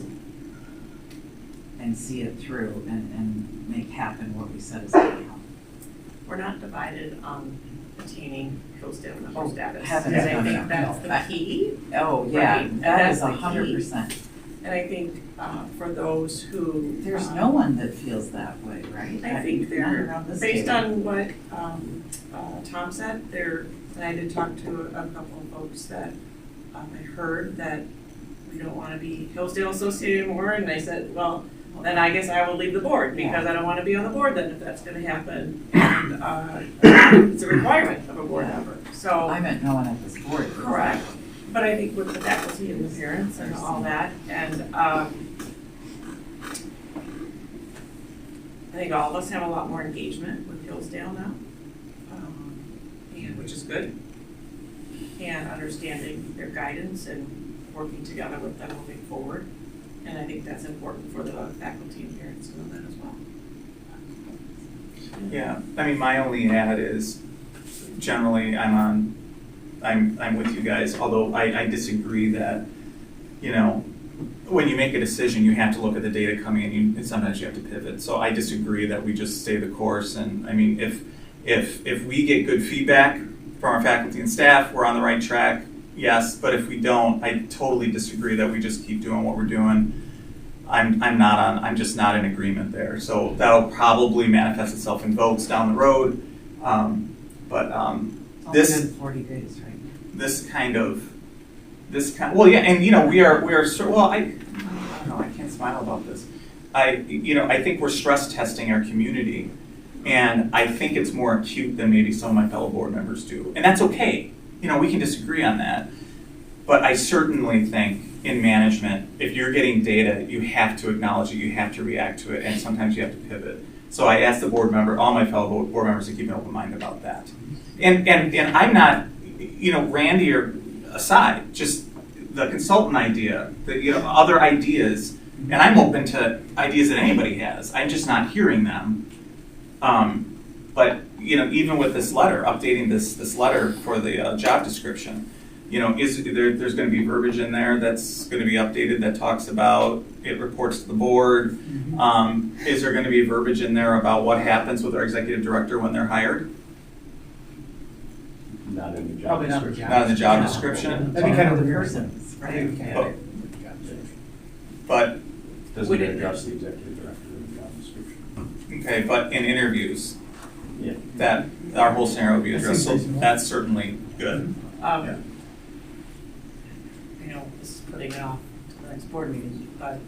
and see it through and make happen what we said is going to happen. We're not divided on attaining Hillsdale member status. Heavens, And I think that's the key. Oh, yeah, Right? that is the 100%. And I think for those who. There's no one that feels that way, right? I think they're, based table. on what Tom said, and I did talk to a couple of folks that I heard that we don't want to be Hillsdale associated anymore, and I said, well, then I guess I will leave the board, because I don't want to be on the board then if that's going to happen. And it's a requirement of a board member, so. I meant no one at this board. Correct. But I think with the faculty and the parents and all that, and I think all of us have a lot more engagement with Hillsdale now, and which is good, and understanding their guidance and working together with them moving forward. And I think that's important for the faculty and parents to know that as well. Yeah, I mean, my only add is generally I'm with you guys, although I disagree that, you know, when you make a decision, you have to look at the data coming in, and sometimes you have to pivot. So I disagree that we just stay the course. And I mean, if we get good feedback from our faculty and staff, we're on the right track, yes. But if we don't, I totally disagree that we just keep doing what we're doing. I'm just not in agreement there. So that'll probably manifest itself in votes down the road. This 40 days, right? This kind of, well, yeah, and you know, we are, well, I don't know, I can't smile about this. I think we're stress testing our community, and I think it's more acute than maybe some of my fellow board members do. And that's okay. You know, we can disagree on that. But I certainly think in management, if you're getting data, you have to acknowledge it, you have to react to it, and sometimes you have to pivot. So I asked the board member, all my fellow board members, to keep an open mind about that. And I'm not, you know, Randy or aside, just the consultant idea, other ideas, and I'm open to ideas that anybody has. I'm just not hearing them. But you know, even with this letter, updating this letter for the job description, you know, there's going to be verbiage in there that's going to be updated that talks about it reports to the board. Is there going to be verbiage in there about what happens with our executive director when they're hired? Not in the job Probably description. Not in the job description. That'd be kind of the the persons, right? But Doesn't address the executive director in the job description. okay, but in interviews, Yeah. that our whole scenario will be addressed. So that's certainly good. You know, this is putting it off to the next board meeting, but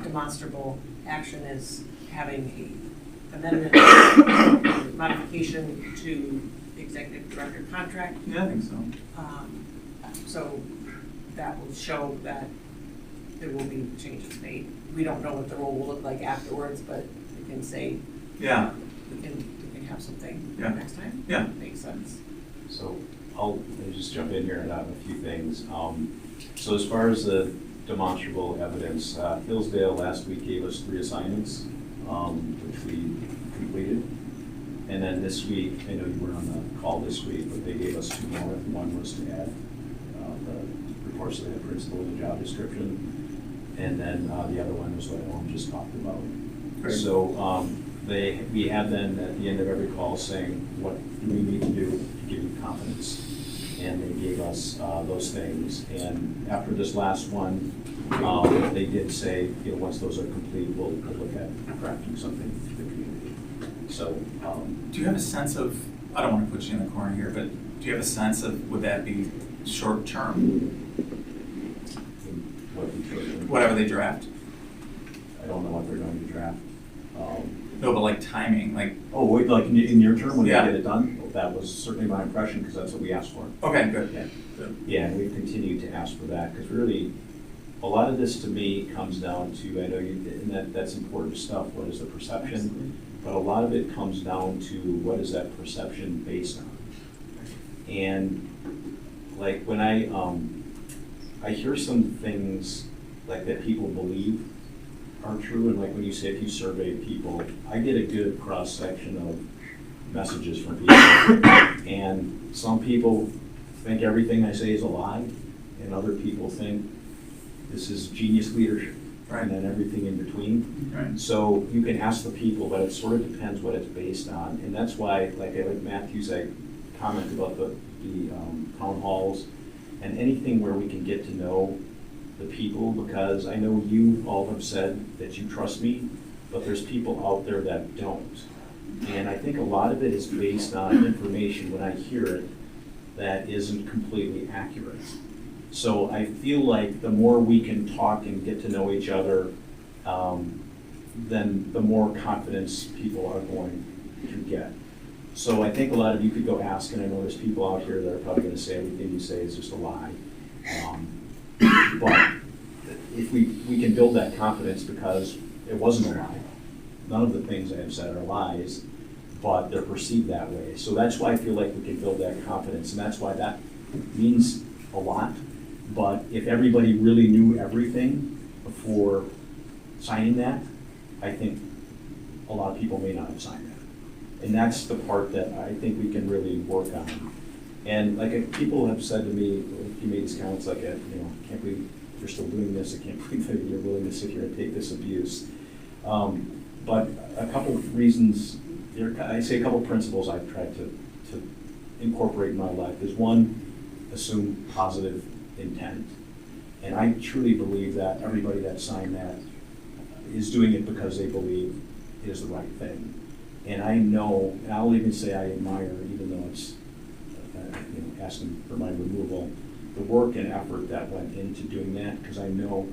demonstrable action is having amendment, modification to the executive director contract. Yeah, I think so. So that will show that there will be changes made. We don't know what the role will look like afterwards, but we can say, Yeah, we can have something Yeah. next time. Yeah. Makes sense. So let me just jump in here and add a few things. So as far as the demonstrable evidence, Hillsdale last week gave us 3 assignments, which we completed. And then this week, I know you weren't on the call this week, but they gave us 2 more. One was to add the reports of the principal in the job description. And then the other one was what Ellen just talked about. Great. So we have then at the end of every call saying, what do we need to do to give you confidence? And they gave us those things. And after this last one, they did say, once those are complete, we'll look at crafting something for the community. So. Do you have a sense of, I don't want to put you in the corner here, but do you have a sense of, would that be short term? Whatever they draft? I don't know what they're going to draft. No, but like timing, like. Oh, wait, like in your term when you Yeah. get it done? Well, that was certainly my impression because that's what we asked for. Okay, good. Yeah. Good. Yeah, and we've continued to ask for that because really, a lot of this to me comes down to, I know you, and that's important stuff, what is the perception? But a lot of it comes down to what is that perception based on? And like when I hear some things like that people believe are true, and like when you say if you survey people, I get a good cross-section of messages from people. And some people think everything I say is a lie, and other people think this is genius leadership, Right. and then everything in between. Right. So you can ask the people, but it sort of depends what it's based on. And that's why, like Matthew's comment about the town halls, and anything where we can get to know the people, because I know you all have said that you trust me, but there's people out there that don't. And I think a lot of it is based on information when I hear it that isn't completely accurate. So I feel like the more we can talk and get to know each other, then the more confidence people are going to get. So I think a lot of you could go ask, and I know there's people out here that are probably going to say everything you say is just a lie. But if we can build that confidence, because it wasn't a lie. None of the things I have said are lies, but they're perceived that way. So that's why I feel like we can build that confidence, and that's why that means a lot. But if everybody really knew everything before signing that, I think a lot of people may not have signed that. And that's the part that I think we can really work on. And like people have said to me, you made these comments like, I can't believe you're still doing this. I can't believe that you're willing to sit here and take this abuse. But a couple of reasons, I say a couple of principles I've tried to incorporate in my life is one, assume positive intent. And I truly believe that everybody that signed that is doing it because they believe it is the right thing. And I know, and I'll even say I admire, even though it's asking for my removal, the work and effort that went into doing that, because I know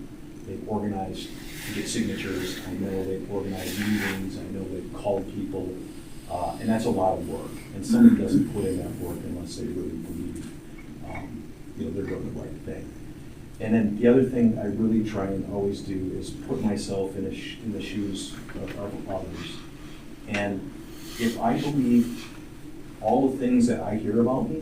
they've organized to get signatures, I know they've organized meetings, I know they've called people, and that's a lot of work. And somebody doesn't put in that work unless they really believe they're doing the right thing. And then the other thing I really try and always do is put myself in the shoes of others. And if I believe all the things that I hear about me,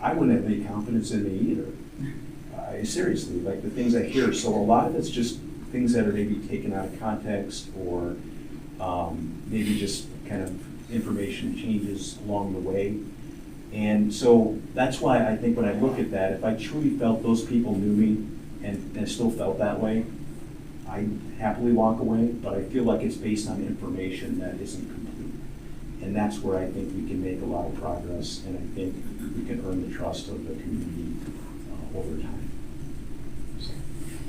I wouldn't have any confidence in me either. Seriously, like the things I hear. So a lot of it's just things that are maybe taken out of context, or maybe just kind of information changes along the way. And so that's why I think when I look at that, if I truly felt those people knew me and still felt that way, I'd happily walk away, but I feel like it's based on information that isn't complete. And that's where I think we can make a lot of progress, and I think we can earn the trust of the community over time.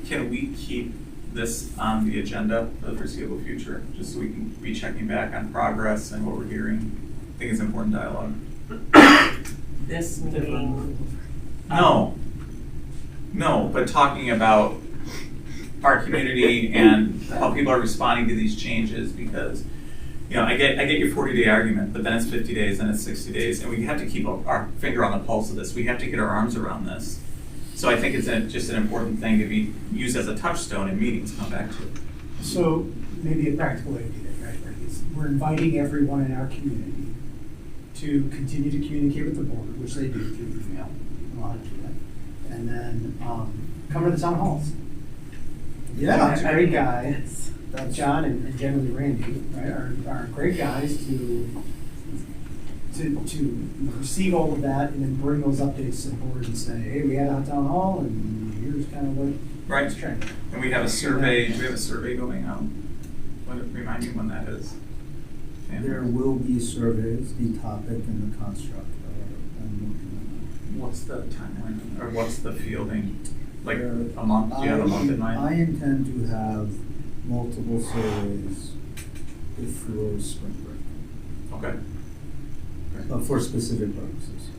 Can we keep this on the agenda for the foreseeable future, just so we can be checking back on progress and what we're hearing? I think it's important dialogue. This meeting. No, but talking about our community and how people are responding to these changes, because you know, I get your 40-day argument, but then it's 50 days, then it's 60 days, and we have to keep our finger on the pulse of this. We have to get our arms around this. So I think it's just an important thing to be used as a touchstone in meetings, come back to. So maybe a practical way to do that, right? Is we're inviting everyone in our community to continue to communicate with the board, which they do through email, a lot of do that, and then come to the town halls. Yeah. It's great guys. John and generally Randy, right, are great guys to receive all of that and then bring those updates to the board and say, hey, we had a town hall and here's kind of what Right. it's trending. And we have a survey, do we have a survey going out? Remind me when that is. There will be surveys, the topic and the construct. What's the timeline, or what's the fielding? Like a month, do you have a month in mind? I intend to have multiple surveys before spring break. Okay. For specific purposes.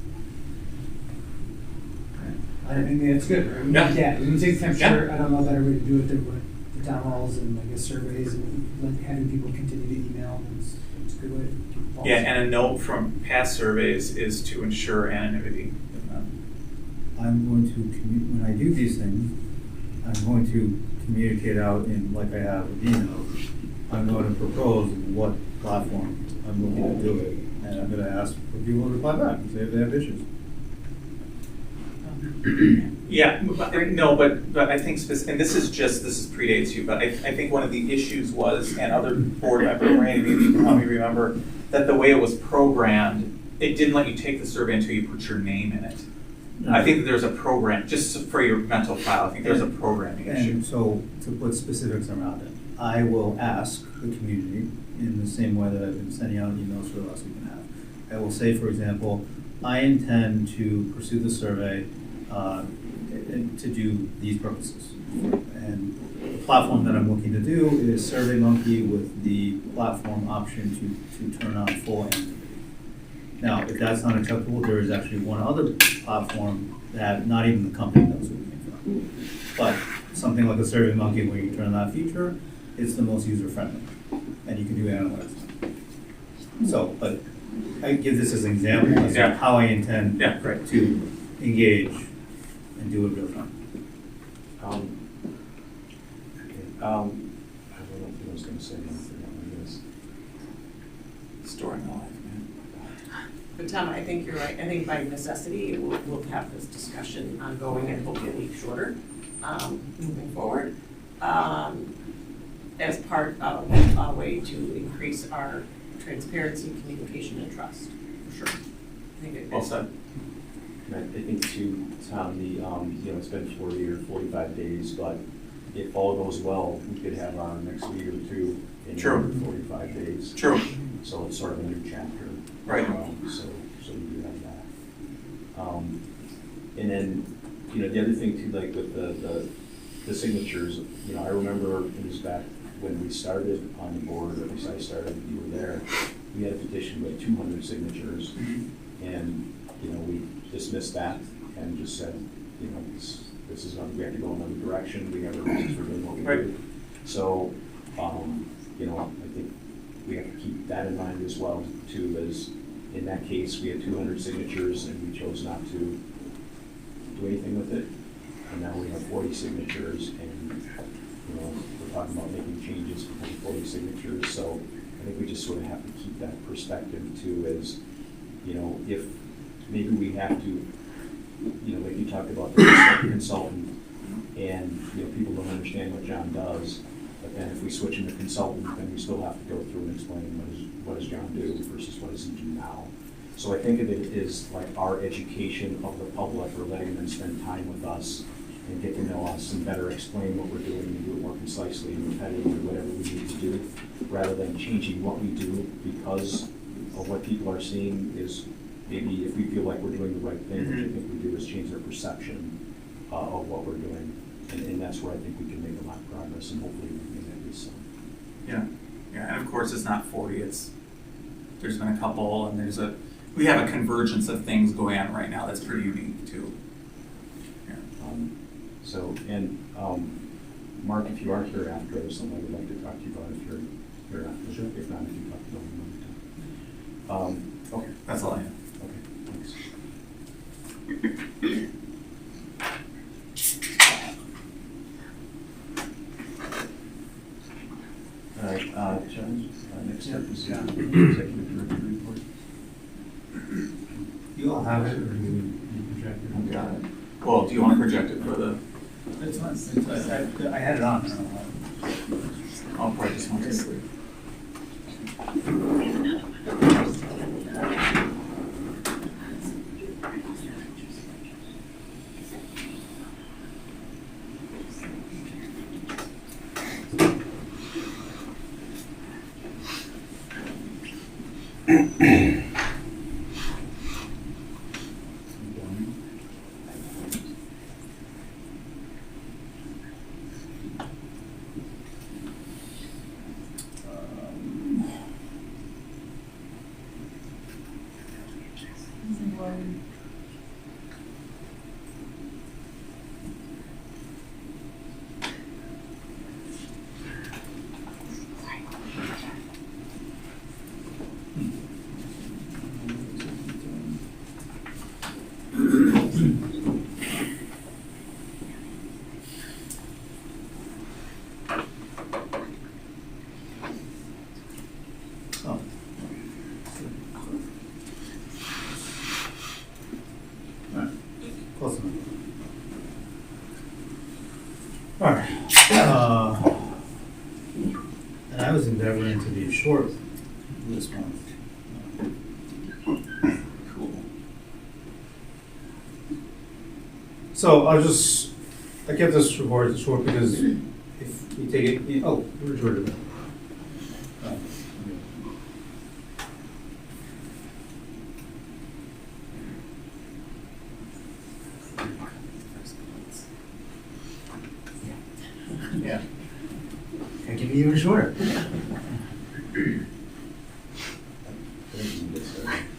I mean, it's good, right? Yeah. We can take the temperature. I don't know a better way to do it than with the town halls and I guess surveys and having people continue to email. It's a good way to keep the pulse. Yeah, and a note from past surveys is to ensure anonymity. I'm going to, when I do these things, I'm going to communicate out in, like I have with email, I'm going to propose what platform I'm looking to do it, and I'm going to ask for people to reply back and say if they have issues. Yeah, but I think, and this predates you, but I think one of the issues was, and other board members, Randy, maybe you can help me remember, that the way it was programmed, it didn't let you take the survey until you put your name in it. No. I think that there's a program, just for your mental file, I think there's a programming issue. And so, to put specifics around it, I will ask the community in the same way that I've been sending out emails for the last week and a half. I will say, for example, I intend to pursue the survey to do these purposes. And the platform that I'm looking to do is SurveyMonkey with the platform option to turn on full anonymity. Now, if that's not acceptable, there is actually one other platform that not even the company knows where it came from. But something like a SurveyMonkey, where you turn on that feature, it's the most user-friendly, and you can do analytics. So, but I give this as an example as to how I intend to engage and do it real time. I don't know if I was going to say anything on this. Story my life, man. But Tom, I think you're right. I think by necessity, we'll have this discussion ongoing and hopefully a week shorter, moving forward, as part of a way to increase our transparency, communication, and trust, for sure. I think it well said. I think too, Tom, it's been 40 or 45 days, but if all goes well, we could have our next meet or two in 45 days. True. So it's sort of a new chapter. Right. So we do have that. And then, the other thing too, like with the signatures, I remember it was back when we started on the board, or at least I started, you were there, we had a petition with 200 signatures, and, we dismissed that and just said, this is we have to go another direction, we have a reason for doing what we do. So, I think we have to keep that in mind as well, too, as in that case, we had 200 signatures and we chose not to do anything with it. And now we have 40 signatures and, we're talking about making changes for 40 signatures. So I think we just sort of have to keep that perspective too, as, if maybe we have to, like you talked about the consultant, and, people don't understand what John does. But then if we switch into consultant, then we still have to go through and explain what does John do versus what does he do now. So I think of it as like our education of the public, or letting them spend time with us and get to know us and better explain what we're doing and do it more concisely and repetitively, whatever we need to do, rather than changing what we do because of what people are seeing. Is maybe if we feel like we're doing the right thing, what I think we do is change their perception of what we're doing. And that's where I think we can make a lot of progress, and hopefully we can at least some. Yeah, and of course it's not 40. There's been a couple, and we have a convergence of things going on right now that's pretty unique too. Yeah. Mark, if you are here after, there's something I would like to talk to you about if you're Or not, if not, if you talk about it. Okay. That's all I have. Okay, thanks. All right, John, next step is the executive director report. You all have it, or do you project it? Got it. Well, do you want to project it for the? It's fine. I had it on. I don't know. I'll probably just want to sleep. Oh. Alright, close enough. Alright, and I was endeavoring to be short this month. Cool. So I kept this report short because if we take it, where's Jordan? Oh, okay. Yeah. Can I give you even shorter? Yeah.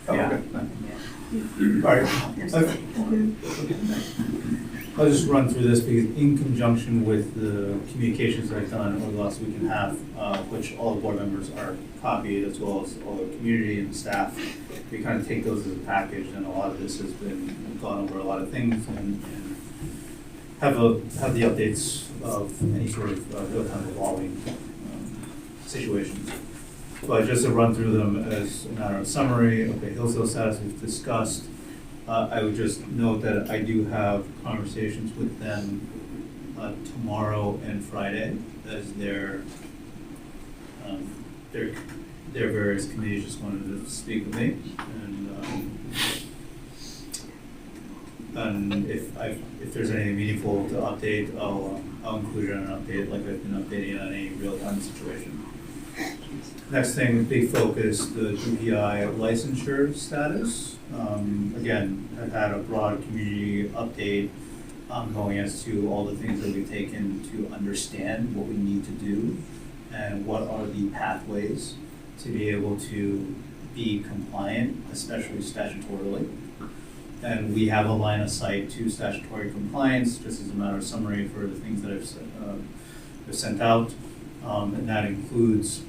All right. I'll just run through this because in conjunction with the communications that I've done over the last week and a half, which all the board members are copied as well as all the community and staff, we kind of take those as a package, and a lot of this has been gone over a lot of things and have the updates of any sort of real-time evolving situations. But just to run through them as a matter of summary, okay, Hillsdale status we've discussed. I would just note that I do have conversations with them tomorrow and Friday as their various committees just wanted to speak with me, and if there's anything meaningful to update, I'll include it in an update like I've been updating on any real-time situation. Next thing, big focus, the DPI licensure status. Again, I've had a broad community update ongoing as to all the things that we've taken to understand what we need to do and what are the pathways to be able to be compliant, especially statutorily. And we have a line of sight to statutory compliance, just as a matter of summary for the things that I've sent out. And that includes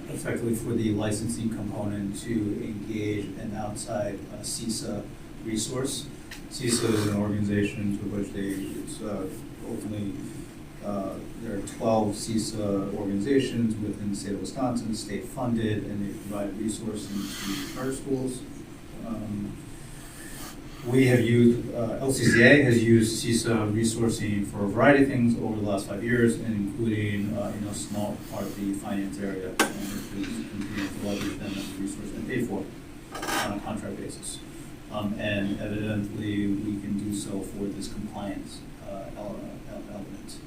effectively for the licensing component to engage an outside CISA resource. CISA is an organization to which ultimately there are 12 CISA organizations within the state of Wisconsin, state funded, and they provide resources to charter schools. We have used, LCCA has used CISA resourcing for a variety of things over the last 5 years, and including, in a small part, the finance area, which is continuing to leverage them as a resource and pay for on a contract basis. And evidently, we can do so for this compliance element.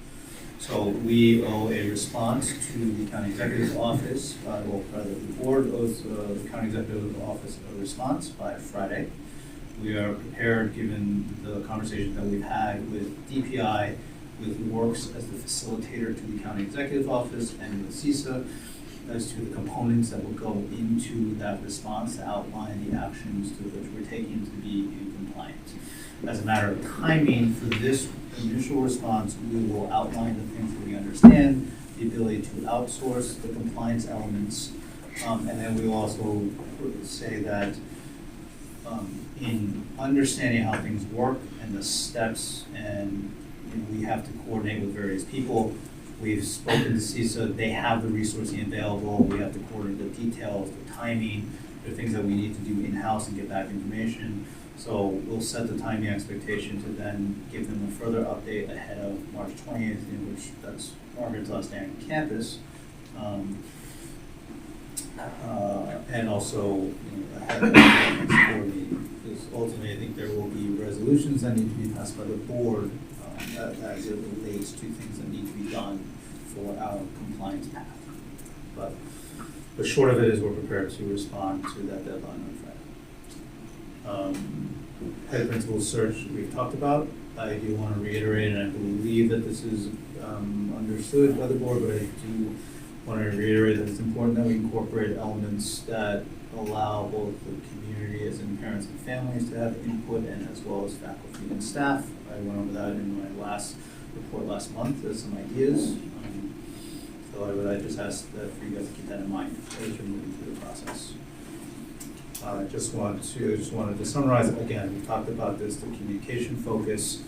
So we owe a response to the county executive's office, well, rather the board owes the county executive's office a response by Friday. We are prepared, given the conversation that we've had with DPI, with Works as the facilitator to the county executive office, and with CISA, as to the components that will go into that response to outline the actions to which we're taking to be in compliance. As a matter of timing for this initial response, we will outline the things that we understand, the the ability to outsource the compliance elements. And then we also say that in understanding how things work and the steps, and we have to coordinate with various people. We've spoken to CISA, they have the resourcing available, we have to coordinate the details, the timing, there are things that we need to do in-house and get back information. So we'll set the timing expectation to then give them a further update ahead of March 20th, in which that's Margaret's last day on campus. And also ahead of the next board meeting, because ultimately I think there will be resolutions that need to be passed by the board as it relates to things that need to be done for our compliance path. But short of it is we're prepared to respond to that deadline on Friday. Head principal search we've talked about. I do want to reiterate, and I believe that this is understood by the board, but I do want to reiterate that it's important that we incorporate elements that allow both the community as in parents and families to have input, and as well as faculty and staff. I went over that in my last report last month as some ideas. So I just ask that for you guys to keep that in mind as you're moving through the process. I just wanted to summarize again. We talked about this: the communication focus,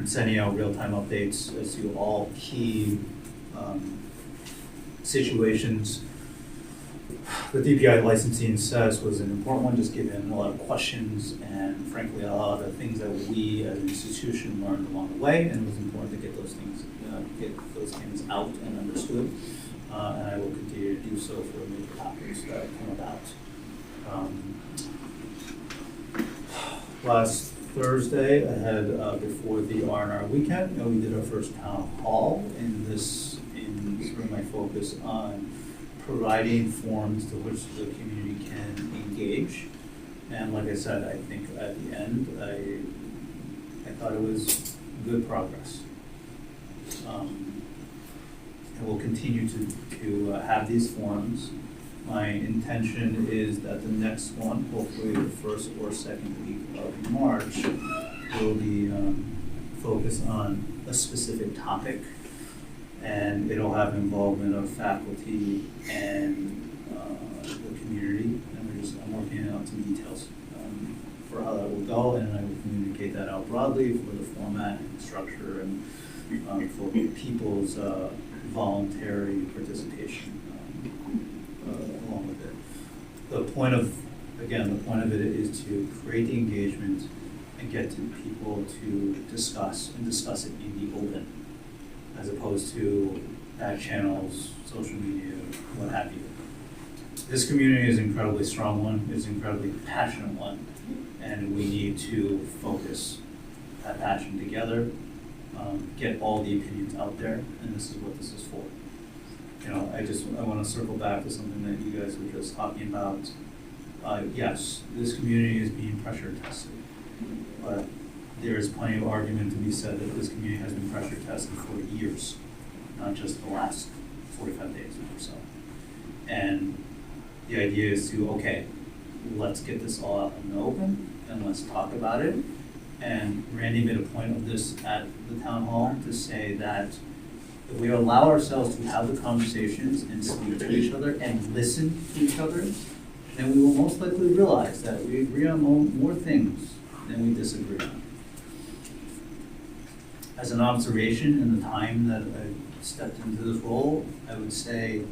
sending out real-time updates as to all key situations. The DPI licensing says was an important one, just given a lot of questions and frankly a lot of the things that we as an institution learned along the way, and it was important to get those things out and understood. And I will continue to do so for the major topics that come about. Last Thursday, ahead before the R&R weekend, we did our first town hall in sort of my focus on providing forums to which the community can engage. And like I said, I think at the end, I thought it was good progress. And we'll continue to have these forums. My intention is that the next one, hopefully the first or second week of March, will be focused on a specific topic, and it'll have involvement of faculty and the community. And I'm working out some details for how that will go, and I will communicate that out broadly for the format and structure, and for people's voluntary participation along with it. The point of it is to create the engagement and get to people to discuss it in the open, as opposed to back channels, social media, what have you. This community is an incredibly strong one, it's an incredibly passionate one, and we need to focus that passion together, get all the opinions out there, and this is what this is for. I want to circle back to something that you guys were just talking about. Yes, this community is being pressure tested, but there is plenty of argument to be said that this community has been pressure tested for years, not just the last 45 days or so. And the idea is to, let's get this all out in the open and let's talk about it. And Randy made a point of this at the town hall to say that if we allow ourselves to have the conversations and speak to each other and listen to each other, then we will most likely realize that we agree on more things than we disagree on. As an observation in the time that I stepped into this role, I would say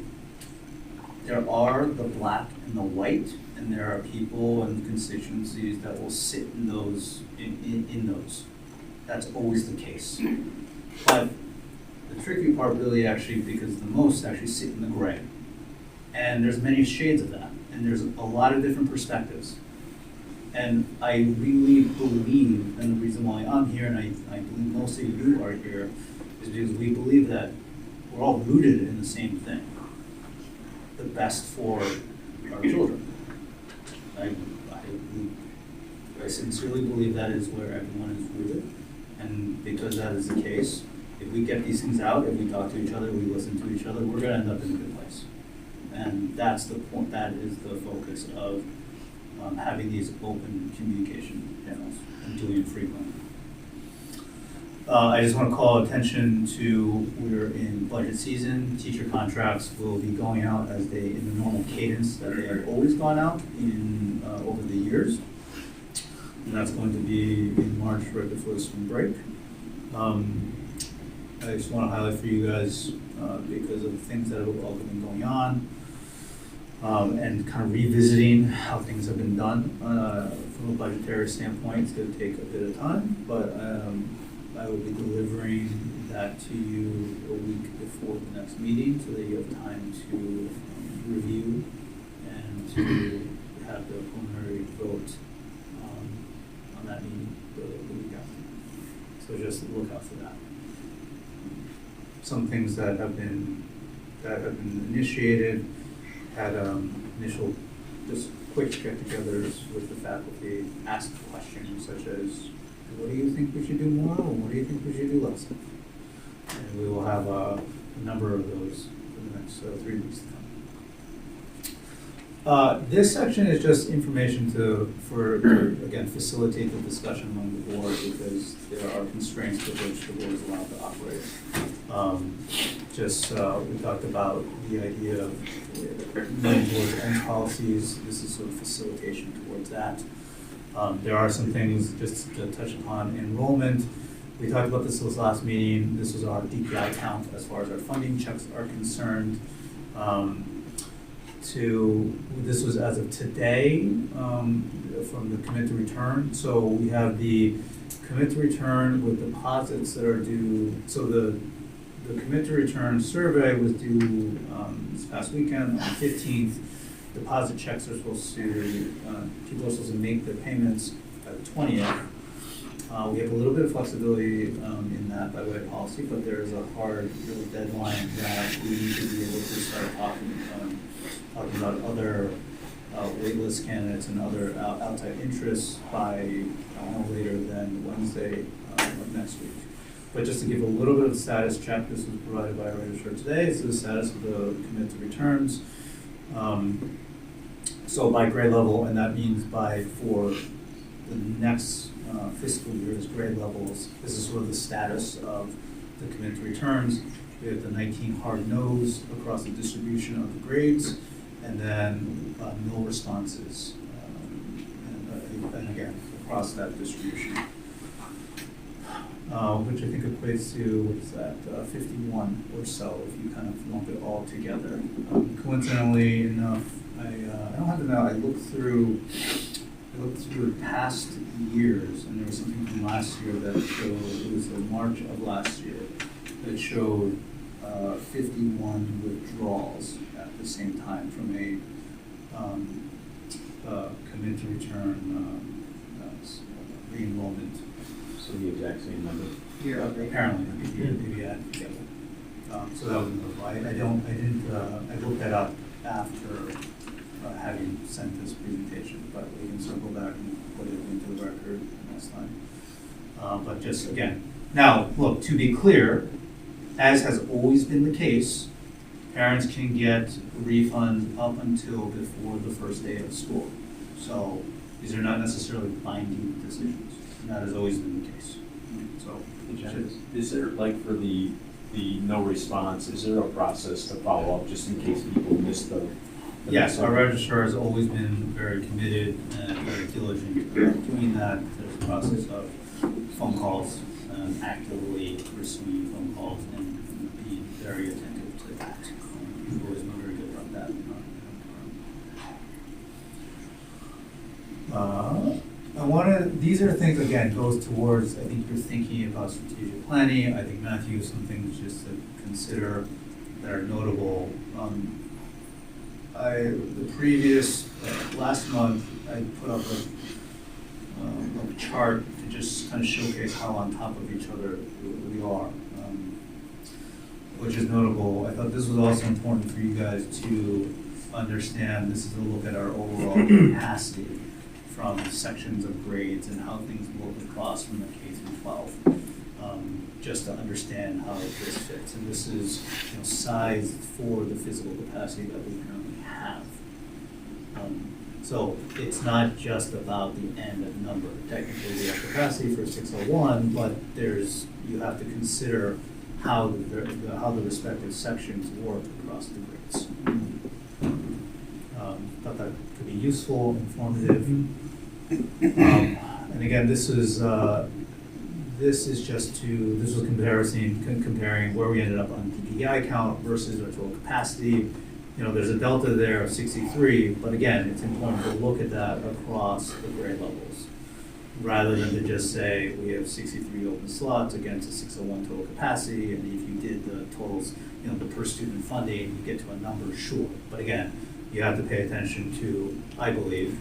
there are the black and the white, and there are people and constituencies that will sit in those. In those. That's always the case. But the tricky part really actually, because the most actually sit in the gray. And there's many shades of that, and there's a lot of different perspectives. And I really believe, and the reason why I'm here, and I believe most of you are here, is because we believe that we're all rooted in the same thing. The best for our children. I sincerely believe that is where everyone is rooted. And because that is the case, if we get these things out, if we talk to each other, we listen to each other, we're going to end up in a good place. And that's the point, that is the focus of having these open communication channels and doing it frequently. I just want to call attention to, we're in budget season. Teacher contracts will be going out as they, in the normal cadence that they have always gone out in, over the years. And that's going to be in March, right before the spring break. I just want to highlight for you guys, because of things that have all been going on, and kind of revisiting how things have been done, from a budgetary standpoint. It's going to take a bit of time, but I will be delivering that to you a week before the next meeting, so that you have time to review and to have the preliminary vote on that meeting the week after. So just look out for that. Some things that have been initiated, had initial just quick get-togethers with the faculty, ask questions such as, what do you think we should do more, or what do you think we should do less of? And we will have a number of those for the next 3 weeks to come. This section is just information to again, facilitate the discussion among the board, because there are constraints with which the board is allowed to operate. We talked about the idea of moving towards end policies. This is sort of facilitation towards that. There are some things just to touch upon. Enrollment, we talked about this last meeting. This was our DPI count as far as our funding checks are concerned. This was as of today, from the commit to return. So we have the commit to return with deposits that are due. So the commit to return survey was due this past weekend on the 15th. Deposit checks are supposed to, people are supposed to make their payments by the 20th. We have a little bit of flexibility in that by way of policy, but there is a hard real deadline that we need to be able to start talking about other waitlist candidates and other outside interests by no later than Wednesday of next week. But just to give a little bit of a status check, this was provided by our registrar today. This is the status of the commit to returns. So by grade level, and that means for the next fiscal year's grade levels, this is sort of the status of the commit to returns. We have the 19 hard no's across the distribution of the grades, and then no responses, and again, across that distribution. Which I think equates to, what is that, 51 or so, if you kind of lump it all together. Coincidentally enough, I don't have to know, I looked through past years, and there was something from last year that showed, it was in March of last year, that showed 51 withdrawals at the same time from a commit to return re-enrollment. So the exact same number? Yeah, apparently, maybe add together. So that was notable. I looked that up after having sent this presentation, but we can circle back and put it into the record next time. But just again, now look, to be clear, as has always been the case, parents can get refunds up until before the first day of school. So these are not necessarily binding decisions. And that has always been the case. So, is there, like, for the no response, is there a process to follow up just in case people miss the yes, our registrar has always been very committed and very diligent about doing that. There's a process of phone calls, actively receiving phone calls, and be very attentive to that. We've always been very good about that. These are things, again, goes towards, I think you're thinking about strategic planning. I think Matthew, some things just to consider that are notable. Last month, I put up a chart to just kind of showcase how on top of each other we are, which is notable. I thought this was also important for you guys to understand. This is a look at our overall capacity from sections of grades and how things look across from the K through 12, just to understand how this fits. And this is sized for the physical capacity that we currently have. So it's not just about the end number. Technically, we have capacity for 601, but you have to consider how the respective sections work across the grades. Thought that could be useful, informative. And again, this was comparing where we ended up on PPI count versus our total capacity. You know, there's a delta there of 63, but again, it's important to look at that across the grade levels, rather than to just say we have 63 open slots against a 601 total capacity, and if you did the totals, you know, the per student funding, you get to a number, sure. But again, you have to pay attention to, I believe,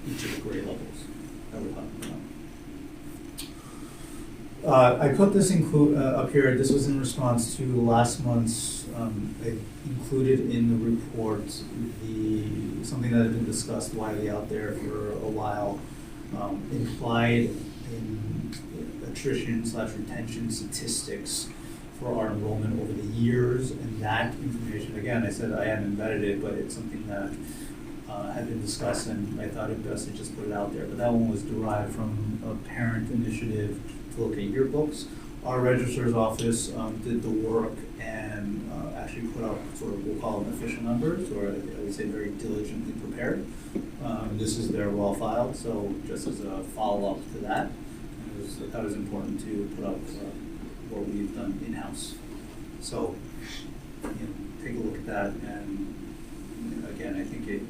each of the grade levels that we're talking about. I put this up here. This was in response to last month's. I included in the report something that had been discussed widely out there for a while, implied in attrition/retention statistics for our enrollment over the years, and that information, again, I said I hadn't embedded it, but it's something that had been discussed, and I thought it best to just put it out there. But that one was derived from a parent initiative to look at yearbooks. Our registrar's office did the work and actually put out sort of, we'll call them official numbers, or I would say very diligently prepared. This is their raw file, so just as a follow-up to that, I thought it was important to put up what we've done in-house. So, you know, take a look at that, and you know, again, I think it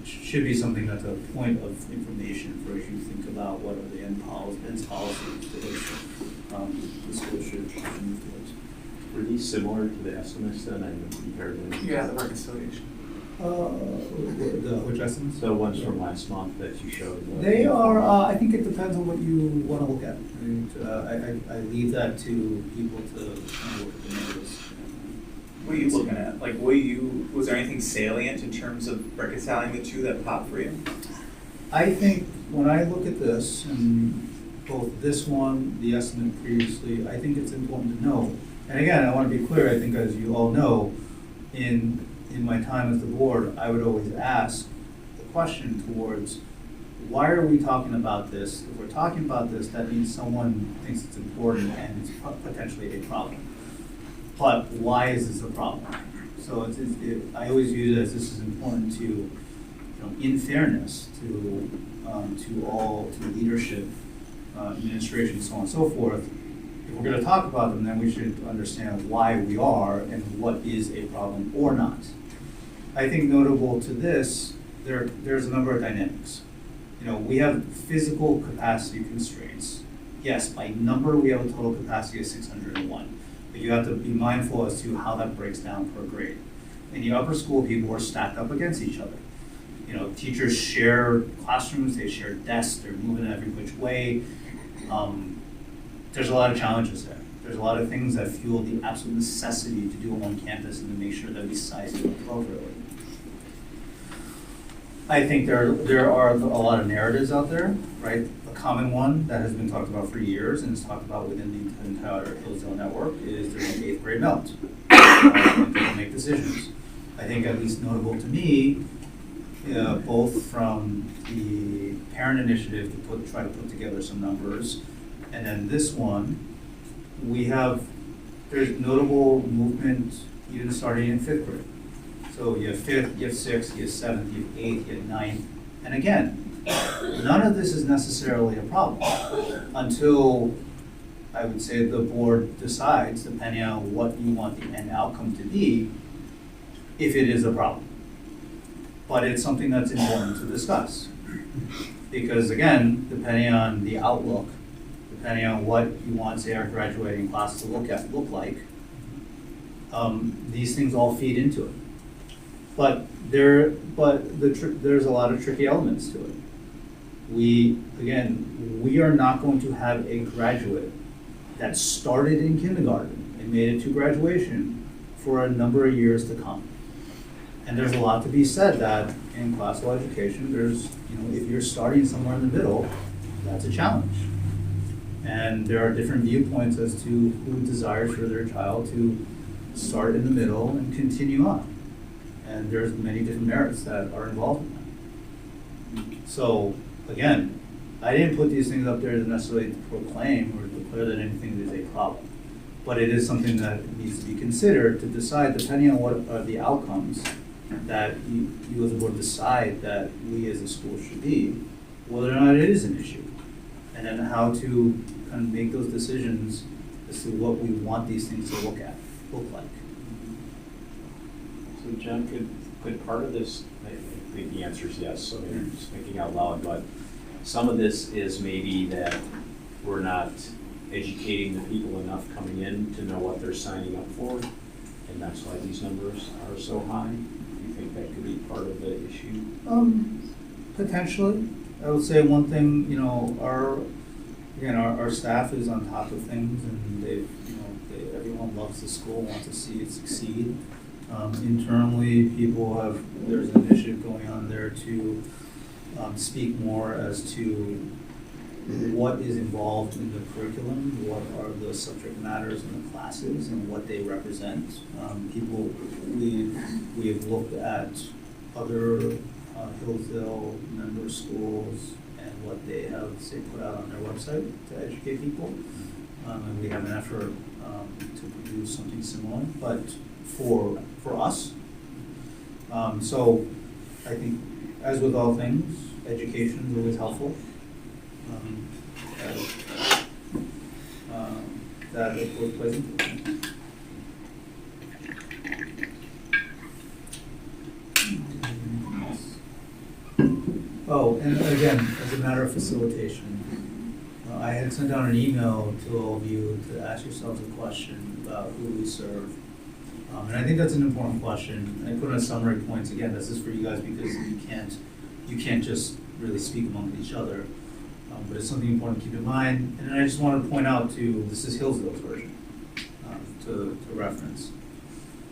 should be something that's a point of information for as you think about what are the end policies to which the school should move towards. Were these similar to the estimates then and compared to? Yeah, the reconciliation. Which estimates? The ones from last month that you showed. They are, I think it depends on what you want to look at. I leave that to people to kind of look at the numbers. What are you looking at? Like, was there anything salient in terms of reconciling the two that popped for you? I think when I look at this, and both this one, the estimate previously, I think it's important to know. And again, I want to be clear, I think as you all know, in my time as the board, I would always ask the question towards, why are we talking about this? If we're talking about this, that means someone thinks it's important and it's potentially a problem. But why is this a problem? So I always view it as this is important to, you know, in fairness to all, to leadership, administration, so on and so forth. If we're going to talk about them, then we should understand why we are and what is a problem or not. I think notable to this, there's a number of dynamics. You know, we have physical capacity constraints. Yes, by number, we have a total capacity of 601. But you have to be mindful as to how that breaks down per grade. In the upper school, people are stacked up against each other. You know, teachers share classrooms, they share desks, they're moving every which way. There's a lot of challenges there. There's a lot of things that fuel the absolute necessity to do it on campus and to make sure that we size it appropriately. I think there are a lot of narratives out there, right? A common one that has been talked about for years and is talked about within the entire Hillsdale network is there's an 8th grade melt. People make decisions. I think at least notable to me, both from the parent initiative to try to put together some numbers, and then this one, there's notable movement even starting in 5th grade. So you have 5th, you have 6th, you have 7th, you have 8th, you have 9th. And again, none of this is necessarily a problem until, I would say, the board decides, depending on what you want the end outcome to be, if it is a problem. But it's something that's important to discuss. Because again, depending on the outlook, depending on what you want, say, our graduating class to look like, these things all feed into it. But there's a lot of tricky elements to it. We are not going to have a graduate that started in kindergarten and made it to graduation for a number of years to come. And there's a lot to be said that in classical education, if you're starting somewhere in the middle, that's a challenge. And there are different viewpoints as to who desires for their child to start in the middle and continue on. And there's many different merits that are involved in that. So, again, I didn't put these things up there to necessarily proclaim or declare that anything is a problem. But it is something that needs to be considered to decide, depending on what are the outcomes that you as a board decide that we as a school should be, whether or not it is an issue. And then how to kind of make those decisions as to what we want these things to look like. So John, could part of this, I think the answer is yes, so I'm just thinking out loud, but some of this is maybe that we're not educating the people enough coming in to know what they're signing up for, and that's why these numbers are so high. Do you think that could be part of the issue? Potentially. I would say one thing, our staff is on top of things, and everyone loves the school, wants to see it succeed. Internally, there's an initiative going on there to speak more as to what is involved in the curriculum, what are the subject matters in the classes, and what they represent. We have looked at other Hillsdale member schools and what they have, say, put out on their website to educate people. And we have an effort to produce something similar, but for us. So I think, as with all things, education is always helpful. That of course plays into it. Oh, and again, as a matter of facilitation, I had sent out an email to all of you to ask yourselves a question about who we serve. And I think that's an important question. I put in a summary points. Again, this is for you guys because you can't just really speak among each other. But it's something important to keep in mind. And I just wanted to point out too, this is Hillsdale's version to reference.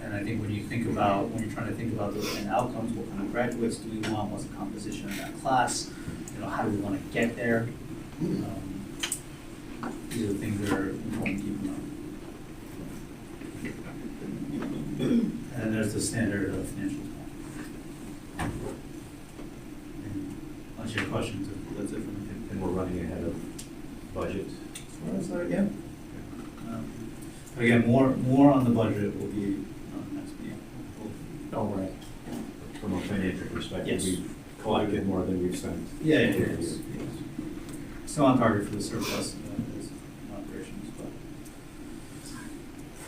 And I think when you're trying to think about the end outcomes, what kind of graduates do we want? What's the composition of that class? How do we want to get there? These are the things that are important to keep in mind. And there's the standard of financial plan. Unless you have questions, that's it from me. And we're running ahead of budget. As far as that, again, more on the budget will be on the next meeting. Oh, right. From a financial perspective, Yes. we've collected more than we've spent. Yeah. Still on target for the surplus in operations, but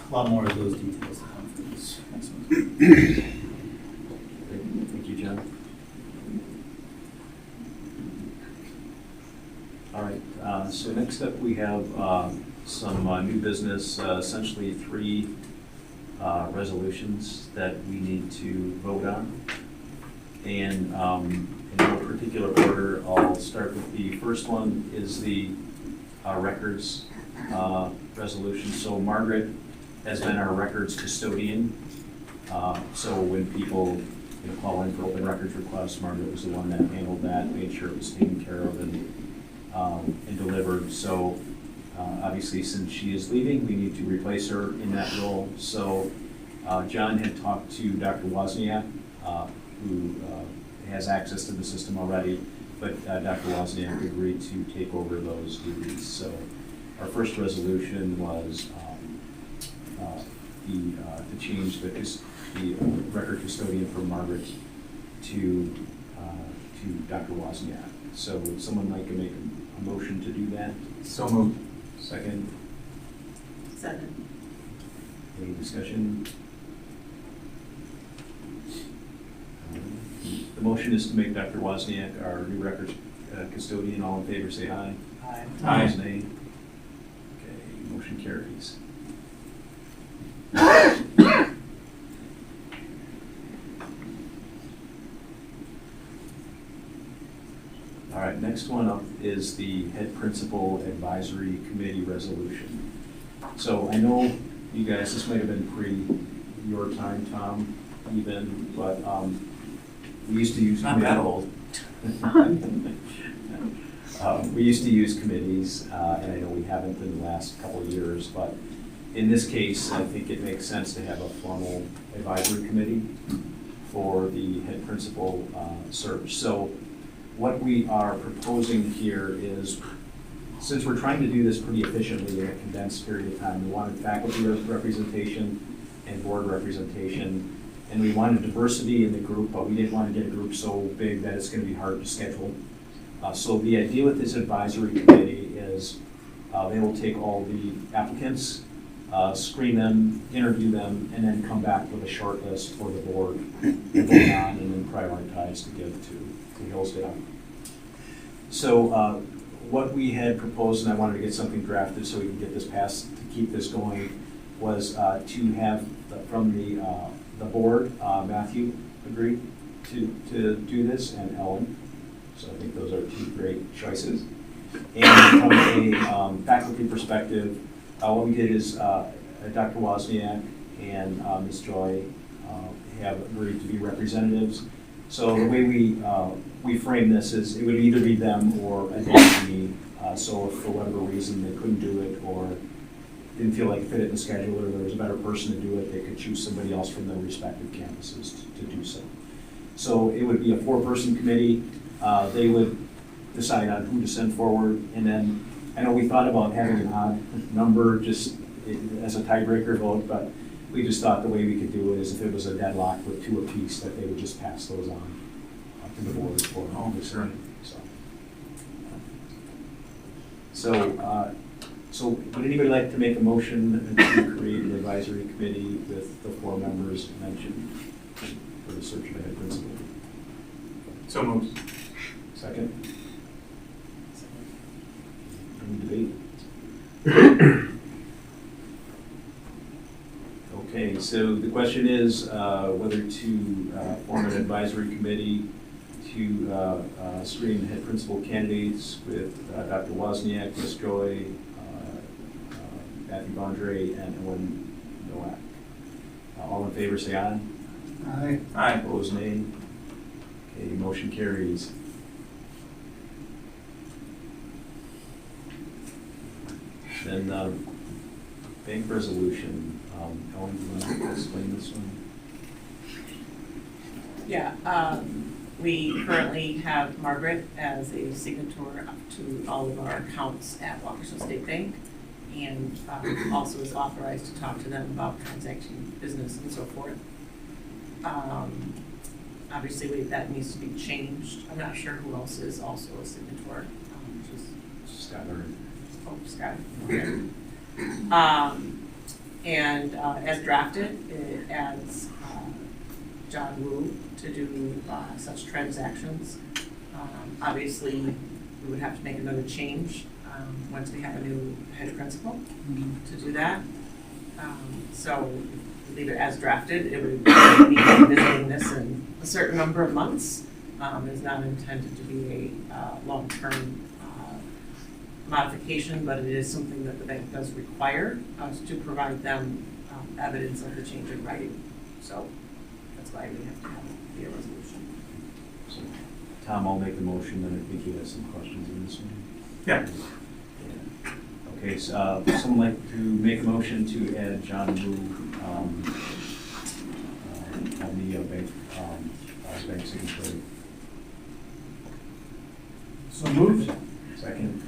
a lot more of those details to come from this next one. Thank you, John. All right, so next up we have some new business, essentially 3 resolutions that we need to vote on. And in no particular order, I'll start with the first one is the records resolution. So Margaret has been our records custodian. So when people call in for open records requests, Margaret was the one that handled that, made sure it was taken care of and delivered. So obviously, since she is leaving, we need to replace her in that role. So John had talked to Dr. Wozniak, who has access to the system already, but Dr. Wozniak agreed to take over those duties. So our first resolution was to change the record custodian from Margaret to Dr. Wozniak. So would someone like to make a motion to do that? So moved. Second? Second. Any discussion? The motion is to make Dr. Wozniak our new records custodian. All in favor, say aye. Aye. Opposed, nay. Okay, motion carries. All right, next one up is the Head Principal Advisory Committee resolution. So I know you guys, this might have been pre your time, Tom, even, but we used to use. Not that old. We used to use committees, and I know we haven't in the last couple of years, but in this case, I think it makes sense to have a formal advisory committee for the head principal search. So what we are proposing here is, since we're trying to do this pretty efficiently in a condensed period of time, we wanted faculty representation and board representation, and we wanted diversity in the group, but we didn't want to get a group so big that it's going to be hard to schedule. So the idea with this advisory committee is they will take all the applicants, screen them, interview them, and then come back with a short list for the board to vote on and then prioritize to give to Hillsdale. So what we had proposed, and I wanted to get something drafted so we can get this passed to keep this going, was to have from the board, Matthew agreed to do this, and Ellen. So I think those are two great choices. And from a faculty perspective, what we did is Dr. Wozniak and Ms. Joy have agreed to be representatives. So the way we frame this is it would either be them or a designee. So if for whatever reason they couldn't do it or didn't feel like it fit in the schedule or there was a better person to do it, they could choose somebody else from their respective campuses to do so. So it would be a 4-person committee. They would decide on who to send forward, and then I know we thought about having an odd number just as a tiebreaker vote, but we just thought the way we could do it is if it was a deadlock with 2 apiece, that they would just pass those on to the board for decision. So would anybody like to make a motion to create an advisory committee with the 4 members mentioned for the search of a head principal? So moved. Second? Any debate? Okay, so the question is whether to form an advisory committee to screen head principal candidates with Dr. Wozniak, Ms. Joy, Matthew Bondre, and Ellen Nowak. All in favor say aye. Aye. Aye. Opposed, nay. Okay, motion carries. Then bank resolution. Ellen, do you want to explain this one? Yeah, we currently have Margaret as a signator to all of our accounts at Waukesha State Bank, and also is authorized to talk to them about transacting business and so forth. Obviously, that needs to be changed. I'm not sure who else is also a signator. Scott. Oh, Scott. Okay. And as drafted, it adds John Wu to do such transactions. Obviously, we would have to make another change once we have a new head principal to do that. So leave it as drafted. It would be visiting this in a certain number of months. It's not intended to be a long-term modification, but it is something that the bank does require us to provide them evidence of the change in writing. So that's why we have to have the resolution. So, Tom, I'll make the motion, and I think you have some questions in this one. Yeah. Okay, so someone like to make a motion to add John Wu on the bank signature. So moved. Second.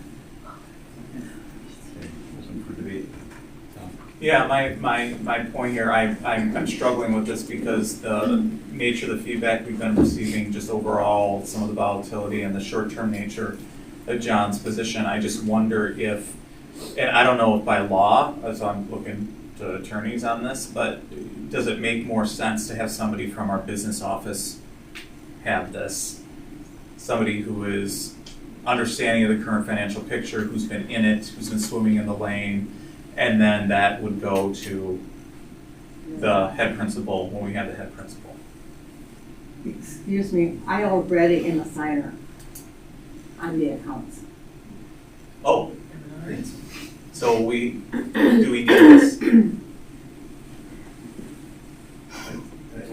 Okay, open for debate. Tom? Yeah, my point here, I'm struggling with this because the nature of the feedback we've been receiving, just overall, some of the volatility and the short-term nature of John's position, I just wonder if, and I don't know if by law, as I'm looking to attorneys on this, but does it make more sense to have somebody from our business office have this? Somebody who is understanding of the current financial picture, who's been in it, who's been swimming in the lane, and then that would go to the head principal when we have the head principal. Excuse me, I already am a signer on the accounts. Oh, so do we need this?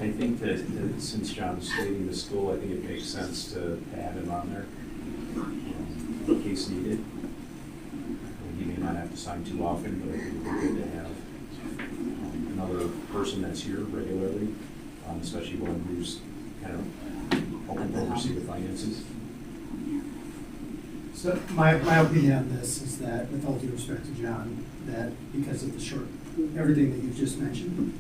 I think that since John's leaving the school, I think it makes sense to have him on there in case needed. He may not have to sign too often, but I think it would be good to have another person that's here regularly especially one who's kind of helping to oversee the finances. So my opinion on this is that, with all due respect to John, that because of everything that you've just mentioned,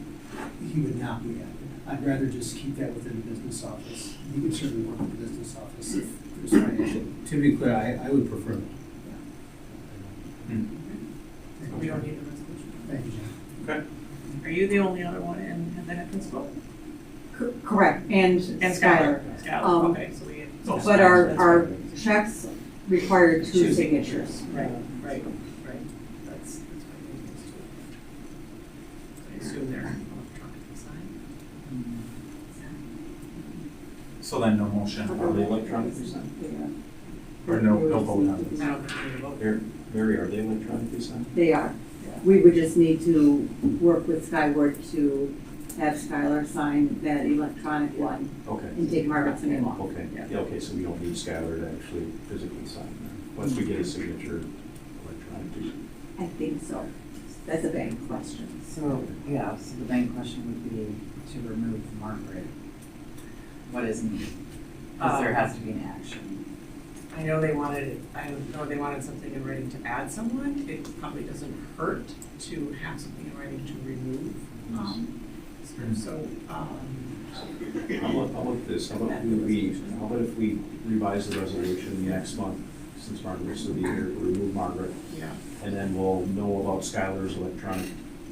he would not be added. I'd rather just keep that within the business office. He could certainly work with the business office if there's financial. To be clear, I would prefer that. We don't need a resolution. Thank you, John. Okay. Are you the only other one in the head principal? Correct, and Skylar. Skylar, okay, so we have. But our checks require two signatures. Right. That's what it is too. I assume they're electronically signed. So then no motion. Are they electronically signed? Yeah. Or no vote on I this? don't think we need a vote. Mary, are they electronically signed? They are. We would just need to work with Skyward to have Skylar sign that electronic one Okay. and take Margaret's name off. Okay, yeah, okay, so we don't need Skylar to actually physically sign that. Once we get a signature electronically. I think so. That's a bank question. So, yeah, so the main question would be to remove Margaret. What is needed? Because there has to be an action. I know they wanted something in writing to add someone. It probably doesn't hurt to have something in writing to remove. So, How about this? How about if we revise the resolution next month, since Margaret's will be here, remove Margaret, yeah. and then we'll know about Skylar's electronic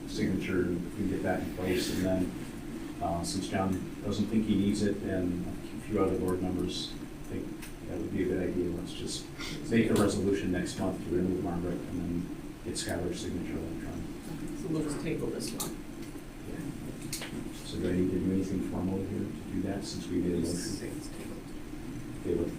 signature, if we get that in place, and then, since John doesn't think he needs it, and a few other board members think that would be a good idea, let's just make a resolution next month to remove Margaret, and then get Skylar's signature electronic. So we'll just table this one. So do I need to do anything formal here to do that, since we made a motion? It's tabled. Table.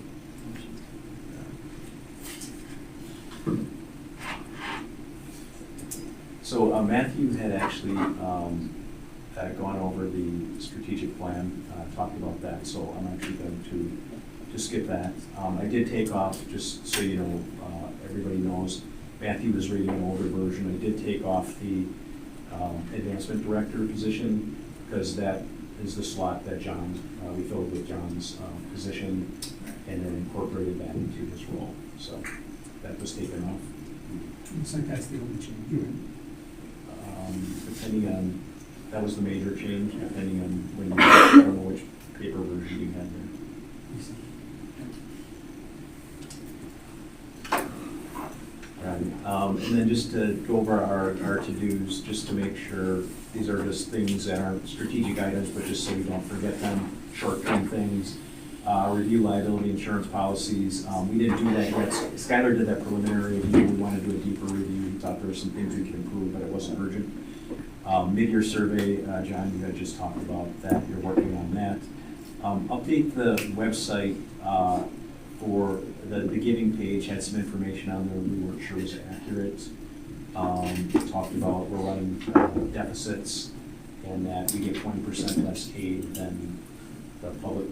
So Matthew had actually gone over the strategic plan, talked about that, so I'm actually going to skip that. I did take off, just so you know, everybody knows, Matthew was reading an older version. I did take off the advancement director position, because that is the slot that John, we filled with John's position, and then incorporated that into his role. So that was taken off. Looks like that's the only change. Depending on, that was the major change, depending on when you, I don't know which paper version you had there. And then just to go over our to-dos, just to make sure, these are just things that aren't strategic items, but just so we don't forget them, short-term things. Review liability insurance policies. We didn't do that yet. Skylar did that preliminary review. We wanted to do a deeper review. We thought there were some things we could improve, but it wasn't urgent. Mid-year survey, John, you had just talked about that. You're working on that. Update the website for the giving page, had some information on there we weren't sure was accurate. Talked about we're running deficits, and that we get 20% less aid than the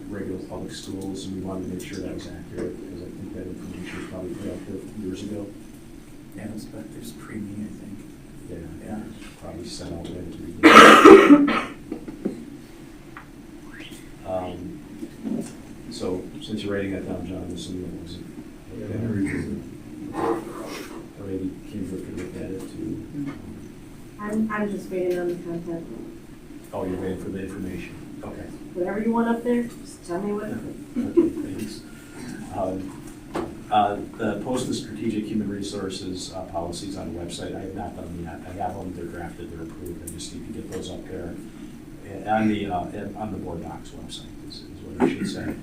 regular public schools, and we wanted to make sure that was accurate, because I think that information was probably put out there years ago. Yeah, but there's pre-me, I think. Yeah. Probably sent out right at the beginning. So since you're writing that down, John, I'm assuming it was. Or maybe Kimber could look at it too. I'm just waiting on the content. Oh, you're waiting for the information. Okay. Whatever you want up there, just tell me what. Okay, thanks. The post the strategic human resources policies on the website, I have not done yet. I have them, they're drafted, they're approved. I just need to get those up there on the board docs website is what I should say.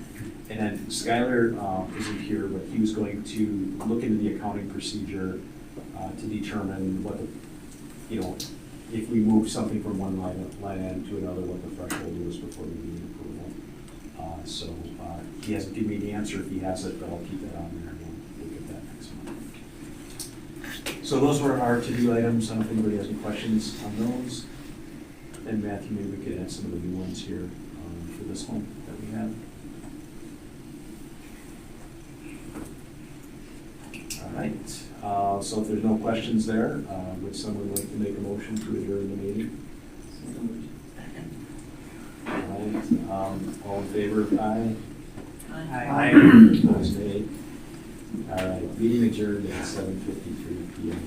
And then Skylar isn't here, but he was going to look into the accounting procedure to determine what the, if we move something from one line item to another, what the threshold is before we need approval. So he hasn't given me the answer. If he has it, but I'll keep that on there, and we'll get that next month. So those were our to-do items. I don't know if anybody has any questions on those. And Matthew, maybe we could add some of the new ones here for this one that we have. All right. So if there's no questions there, would someone like to make a motion to adjourn the meeting? All in All in favor, aye? Aye. Opposed, nay? All right, meeting adjourned at 7:53 PM.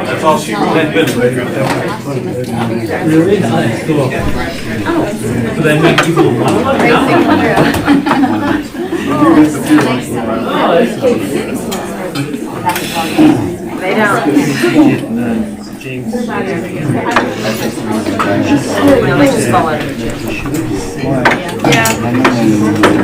That's all she wrote. Really nice, cool. So then we people want to look now? Oh, that's cool. They don't. James. No, they just call it. Yeah.